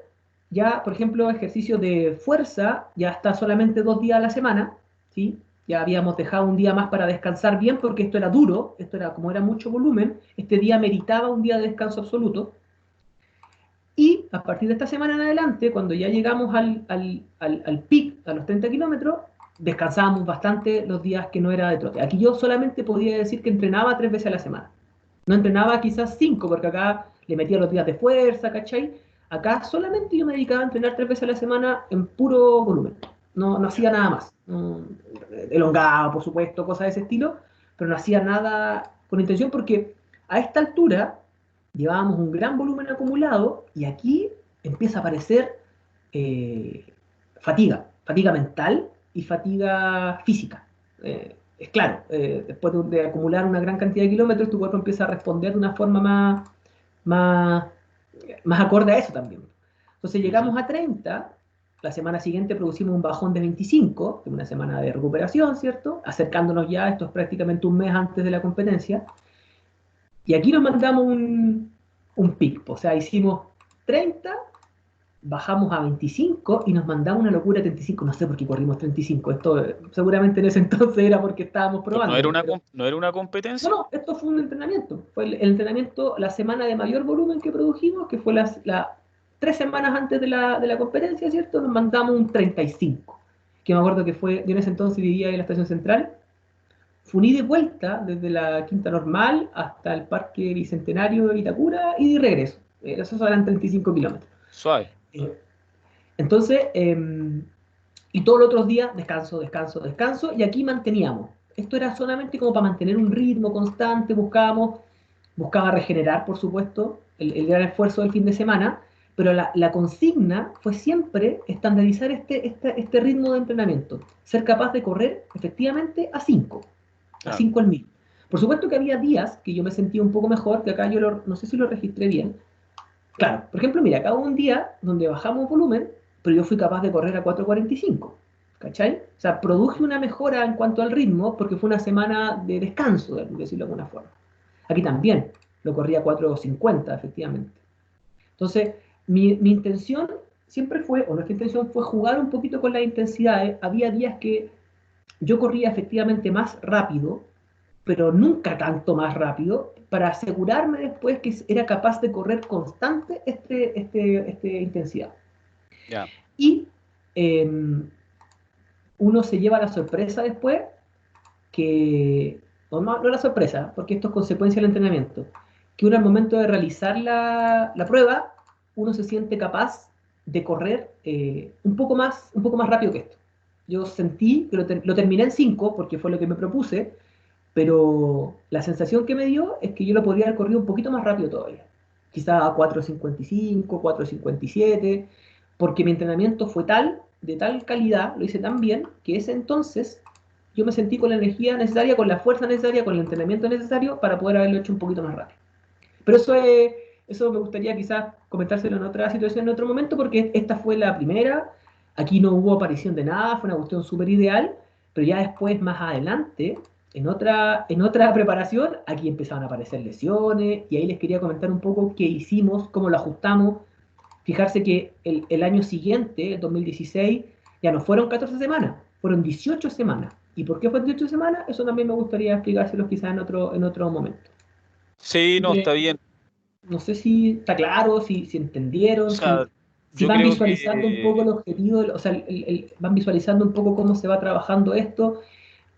ya, por ejemplo, ejercicios de fuerza, ya está solamente 2 días a la semana, ¿sí? Ya habíamos dejado un día más para descansar bien porque esto era duro, esto era como era mucho volumen, este día meritaba un día de descanso absoluto. Y a partir de esta semana en adelante, cuando ya llegamos al pic, a los 30 kilómetros, descansábamos bastante los días que no era de trote. Aquí yo solamente podía decir que entrenaba 3 veces a la semana. No entrenaba quizás 5, porque acá le metía los días de fuerza, ¿cachai? Acá solamente yo me dedicaba a entrenar 3 veces a la semana en puro volumen. No Ya. hacía nada más. Elongaba, por supuesto, cosas de ese estilo, pero no hacía nada con intención porque a esta altura llevábamos un gran volumen acumulado y aquí empieza a aparecer eh, fatiga mental y fatiga física. Es claro, después de acumular una gran cantidad de kilómetros, tu cuerpo empieza a responder de una forma más, más acorde a eso también. Entonces Ujú. llegamos a 30, la semana siguiente producimos un bajón de 25, que es una semana de recuperación, ¿cierto? Acercándonos ya, esto es prácticamente un mes antes de la competencia, y aquí nos mandamos un pic, o sea, hicimos 30, bajamos a 25 y nos mandamos una locura de 35. No sé por qué corrimos 35. Esto seguramente en ese entonces era porque estábamos Pero no era probando. Pero no era una no, competencia. no, esto fue un entrenamiento. Fue el entrenamiento, la semana de mayor volumen que produjimos, que fue 3 semanas antes de la competencia, ¿cierto? Nos mandamos un 35. Que me acuerdo que fue, yo en ese entonces vivía en la estación central. Fue un ida y vuelta desde la Quinta Normal hasta el Parque Bicentenario de Vitacura y de regreso. Esos eran 35 kilómetros. Suave. Eh, entonces, y todos los otros días, descanso, descanso, descanso, y aquí manteníamos. Esto era solamente como para mantener un ritmo constante, buscaba regenerar, por supuesto, el gran esfuerzo del fin de semana, pero la consigna fue siempre estandarizar este ritmo de entrenamiento, ser capaz de correr efectivamente a Claro. 5 al 1000. Por supuesto que había días que yo me sentía un poco mejor, que acá yo no sé si lo registré bien. Claro, por ejemplo, mira, acá hubo un día donde bajamos volumen, pero yo fui capaz de correr a 4:45. ¿Cachai? O sea, produje Ujú. una mejora en cuanto al ritmo porque fue una semana de descanso, de decirlo de alguna forma. Aquí también lo corrí a 4:50, efectivamente. Entonces, mi intención siempre fue, o nuestra intención fue jugar un poquito con las intensidades. Había días que yo corría efectivamente más rápido, pero nunca tanto más rápido, para asegurarme después que era capaz de correr constante esta intensidad. Ya. Y uno se lleva la sorpresa después, que, no la sorpresa, porque esto es consecuencia del entrenamiento, que uno al momento de realizar la prueba, uno se siente capaz de correr un poco más rápido que esto. Yo sentí que lo terminé en 5, porque fue lo que me propuse, pero la sensación que me dio es que yo lo podría haber corrido un poquito más rápido todavía. Quizá a 4:55, 4:57, porque mi entrenamiento fue de tal calidad, lo hice tan bien, que ese entonces yo me sentí con la energía necesaria, con la fuerza necesaria, con el entrenamiento necesario para poder haberlo hecho un poquito más rápido. Pero eso me gustaría quizás comentárselo en otra situación, en otro momento, porque esta fue la primera. Aquí no hubo aparición de nada, fue una cuestión súper ideal, pero ya después, más adelante, en otra preparación, aquí empezaron a aparecer lesiones, y ahí les quería comentar un poco qué hicimos, cómo lo ajustamos. Fijarse que el año siguiente, el 2016, ya no fueron 14 semanas, fueron 18 semanas. ¿Y por qué fue 18 semanas? Eso también me gustaría explicárselos quizás en otro momento. Sí, Así no, que está bien. no sé si está claro, si O entendieron, sea, si yo van creo visualizando un poco que el objetivo, o sea, van visualizando un poco cómo se va trabajando esto.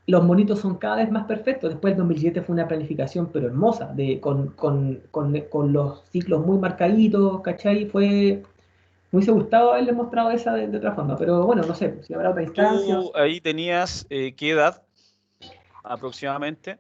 Los monitos son cada vez más perfectos. Después del 2017 fue una planificación, pero hermosa, con los ciclos muy marcaditos, ¿cachai? Me hubiese gustado haberle mostrado esa de otra forma, pero bueno, no sé, si habrá otra instancia. tú ahí tenías ¿qué edad aproximadamente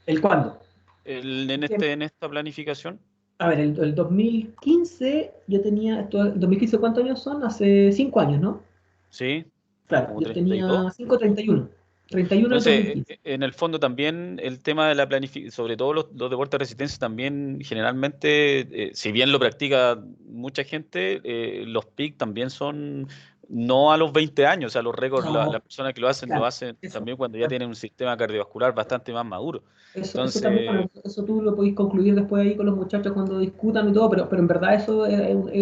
¿El cuándo? en esta planificación? A ver, el 2015 yo tenía, ¿el 2015 cuántos años son? Hace 5 años, ¿no? Sí, Claro, como yo 32. tenía 5:31. 31 del Entonces, 2015. en el fondo también el tema de la planificación, sobre todo los deportes de resistencia, también generalmente, si bien lo practica mucha gente, los PIC también son no a los 20 años, o sea, los récords, las No, personas que lo claro, hacen eso. también cuando ya Claro. tienen un sistema cardiovascular bastante más maduro. Eso también, Entonces, bueno, eso tú lo podéis concluir después ahí con los muchachos cuando discutan y todo, pero en verdad eso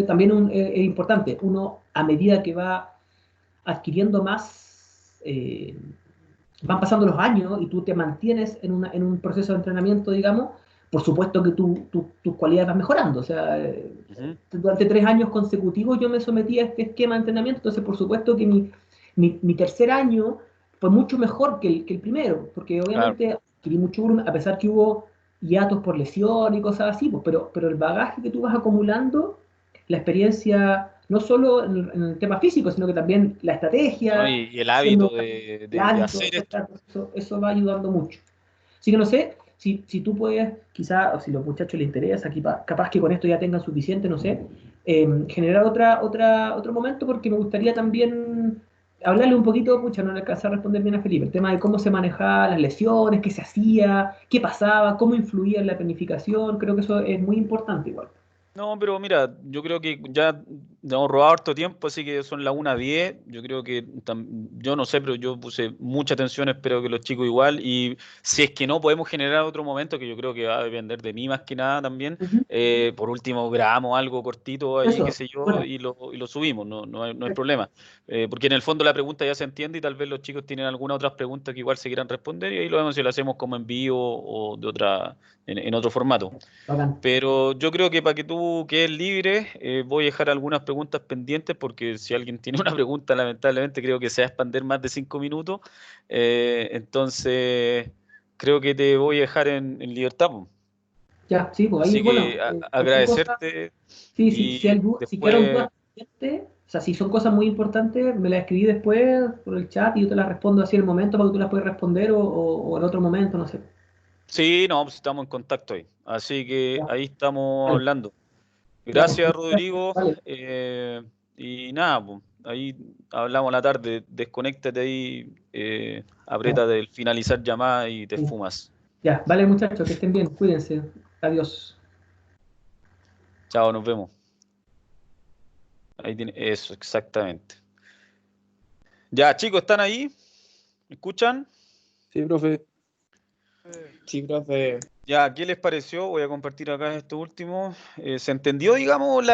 también es importante. Uno, a medida que va adquiriendo más, van pasando los años y tú te mantienes en un proceso de entrenamiento, digamos, por supuesto que tus cualidades van mejorando. O sea, ujú, durante 3 años consecutivos yo me sometí a este esquema de entrenamiento, entonces por supuesto que mi tercer año fue mucho mejor que el primero, porque claro. obviamente adquirí mucho volumen, a pesar que hubo hiatos por lesión y cosas así, pues, pero el bagaje que tú vas acumulando, la experiencia, no solo en el tema físico, sino que también la ¿No? estrategia, Y el haciendo hábito el de hábito, hacer esto. etcétera, eso va ayudando mucho. Así que no sé, si tú puedes, quizá, o si a los muchachos les interesa, capaz que con esto ya tengan suficiente, no sé, generar otro momento, porque me gustaría también hablarle un poquito, pucha, no le alcancé a responder bien a Felipe, el tema de cómo se manejaban las lesiones, qué se hacía, qué pasaba, cómo influía en la planificación, creo que eso es muy importante igual. No, pero mira, yo creo que ya nos hemos robado harto tiempo, así que son las 1:10. Yo creo que, yo no sé, pero yo puse mucha atención, espero que los chicos igual. Y si es que no podemos generar otro momento, que yo creo que va a depender de mí más que nada también, Ujú. por último grabamos algo cortito ahí, qué Eso, sé yo, bueno, y lo subimos, no hay perfecto. problema. Porque en el fondo la pregunta ya se entiende y tal vez los chicos tienen alguna otras preguntas que igual se quieran responder y ahí lo vemos si lo hacemos como en vivo o en otro formato. Bacán. Pero yo creo que para que tú quedes libre, voy a dejar algunas preguntas pendientes porque si alguien tiene una pregunta, lamentablemente creo que se va a expandir más de 5 minutos. Entonces, creo que te voy a dejar en libertad, po. Ya, sí, pues ahí, Así bueno, que cualquier cosa. agradecerte Sí, sí, y si quedaron dudas después, pendientes, o sea, si son cosas muy importantes, me las escribí después por el chat y yo te las respondo así en el momento para que tú las puedas responder o en otro momento, no sé. sí, no, pues estamos en contacto ahí. Así que Ya, ahí estamos vale, hablando. ya, pues, Gracias, muchas gracias, Rodrigo. vale, Y nada, pues, ahí hablamos a la tarde. Desconéctate ahí, ya, aprieta del finalizar llamada y te sí. fumas. Ya, vale muchachos, que estén bien, cuídense, adiós. Chao, nos vemos. Ahí tiene eso, exactamente. Ya, chicos, ¿están ahí? ¿Me escuchan? Sí, profe. Sí, profe. Ya, ¿qué les pareció? Voy a compartir acá esto último. ¿Se entendió, digamos,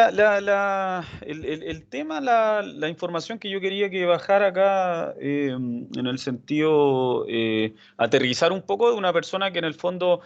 el tema, la información que yo quería que bajara acá en el sentido aterrizar un poco de una persona que en el fondo,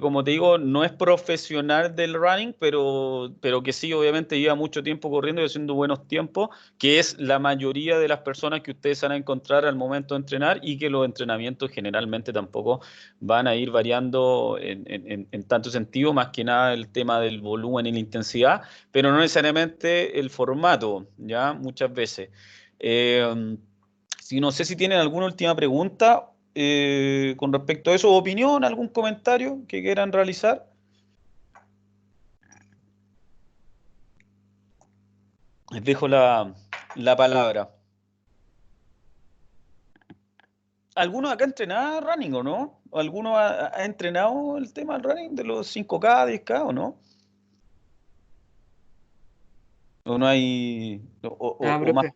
como te digo, no es profesional del running, pero que sí, obviamente lleva mucho tiempo corriendo y haciendo buenos tiempos, que es la mayoría de las personas que ustedes van a encontrar al momento de entrenar y que los entrenamientos generalmente tampoco van a ir variando en tanto sentido, más que nada el tema del volumen y la intensidad, pero no necesariamente el formato, ¿ya? Muchas veces. Eh, si no sé si tienen alguna última pregunta con respecto a eso, opinión, algún comentario que quieran realizar. Les dejo la palabra. ¿Alguno acá entrenaba running o no? ¿Alguno ha entrenado el tema del running de los 5K, 10K o no? ¿O no hay, Ah, o más? profe.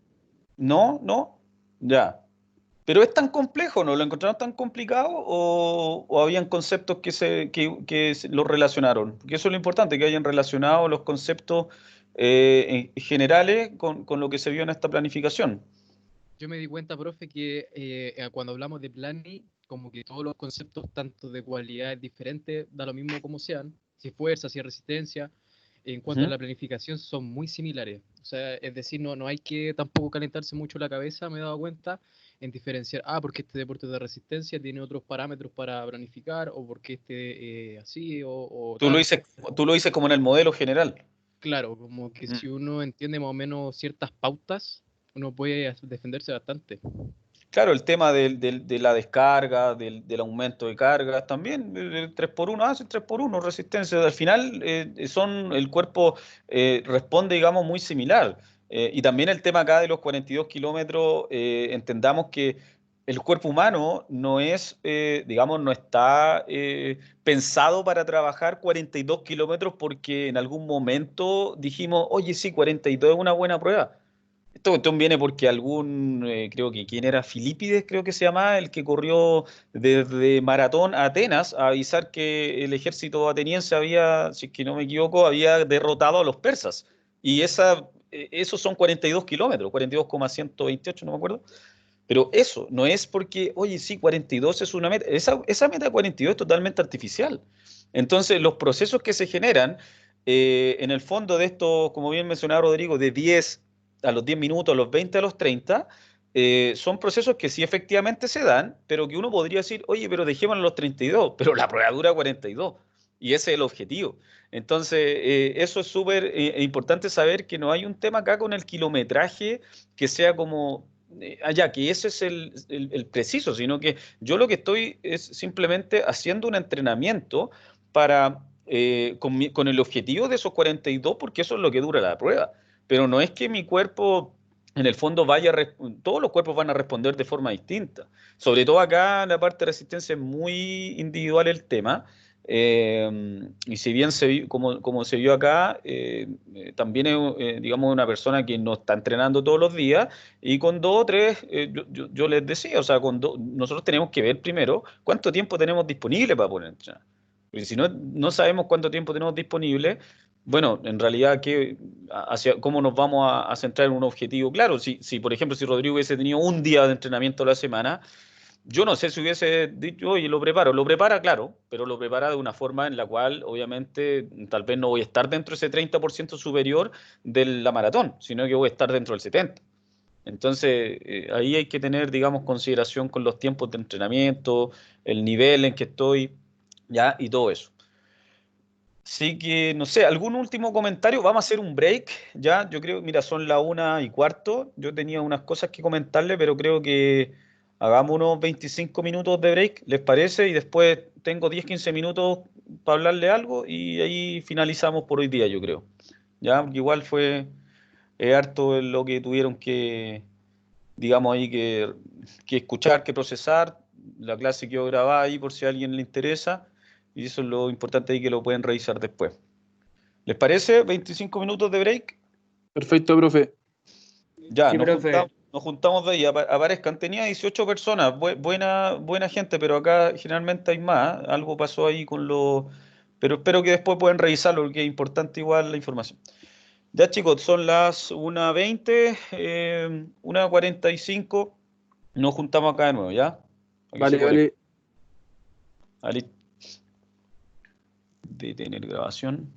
No, no, ya. Pero es tan complejo, ¿no? ¿Lo encontraron tan complicado o habían conceptos que lo relacionaron? Porque eso es lo importante, que hayan relacionado los conceptos generales con lo que se vio en esta planificación. Yo me di cuenta, profe, que cuando hablamos de planning, como que todos los conceptos, tanto de cualidades diferentes, da lo mismo como sean, si fuerza, si resistencia, en cuanto a Ujú. la planificación, son muy similares. O sea, es decir, no hay que tampoco calentarse mucho la cabeza, me he dado cuenta, en diferenciar, porque este deporte de resistencia tiene otros parámetros para planificar, o porque este así, o Tú lo tal. dices, tú lo dices como en el modelo general. Claro, como que Mm. si uno entiende más o menos ciertas pautas, uno puede defenderse bastante. Claro, el tema de la descarga, del aumento de cargas, también el 3x1, hace 3x1, resistencia. Al final el cuerpo responde, digamos, muy similar. Y también el tema acá de los 42 kilómetros, entendamos que el cuerpo humano no es, digamos, no está pensado para trabajar 42 kilómetros porque en algún momento dijimos, oye, sí, 42 es una buena prueba. Esta cuestión viene porque creo que quién era, Filipides, creo que se llamaba, el que corrió desde Maratón a Atenas a avisar que el ejército ateniense había, si es que no me equivoco, había derrotado a los persas. Y esos son 42 kilómetros, 42,128, no me acuerdo. Pero eso no es porque, oye, sí, 42 es una meta. Esa meta de 42 es totalmente artificial. Entonces, los procesos que se generan, en el fondo de esto, como bien mencionaba Rodrigo, de 10 a los 10 minutos, a los 20, a los 30, son procesos que sí efectivamente se dan, pero que uno podría decir, oye, pero dejémoslo a los 32, pero la prueba dura 42. Y ese es el objetivo. Entonces, eso es súper importante saber que no hay un tema acá con el kilometraje que sea como allá, que ese es el preciso, sino que yo lo que estoy es simplemente haciendo un entrenamiento para, con el objetivo de esos 42, porque eso es lo que dura la prueba. Pero no es que mi cuerpo, en el fondo, todos los cuerpos van a responder de forma distinta. Sobre todo acá en la parte de resistencia es muy individual el tema. Y si bien como se vio acá, también es, digamos, una persona que no está entrenando todos los días y con dos o tres, yo les decía, o sea, nosotros tenemos que ver primero cuánto tiempo tenemos disponible para poder entrenar. Porque si no sabemos cuánto tiempo tenemos disponible, bueno, en realidad, ¿cómo nos vamos a centrar en un objetivo? Claro, por ejemplo, si Rodrigo hubiese tenido un día de entrenamiento a la semana, yo no sé si hubiese dicho, oye, lo preparo. Lo prepara, claro, pero lo prepara de una forma en la cual, obviamente, tal vez no voy a estar dentro de ese 30% superior de la maratón, sino que voy a estar dentro del 70%. Entonces, ahí hay que tener, digamos, consideración con los tiempos de entrenamiento, el nivel en que estoy, ya, y todo eso. Así que, no sé, ¿algún último comentario? Vamos a hacer un break, ya. Yo creo, mira, son las 1:15. Yo tenía unas cosas que comentarle, pero creo que hagamos unos 25 minutos de break, ¿les parece? Y después tengo 10, 15 minutos para hablarle algo y ahí finalizamos por hoy día, yo creo. Ya, porque igual fue harto lo que tuvieron que, digamos, ahí que escuchar, que procesar. La clase quedó grabada ahí por si a alguien le interesa. Y eso es lo importante ahí que lo pueden revisar después. ¿Les parece? 25 minutos de break. Perfecto, profe. Ya, Sí, nos profe. juntamos. nos juntamos de ahí, aparezcan. Tenía 18 personas, buena gente, pero acá generalmente hay más. Algo pasó ahí con los... Pero espero que después puedan revisarlo, porque es importante igual la información. Ya chicos, son las 1:20, 1:45. Nos juntamos acá de nuevo, ¿ya? Aquí se Vale, conecta. vale. Ali. Detener grabación.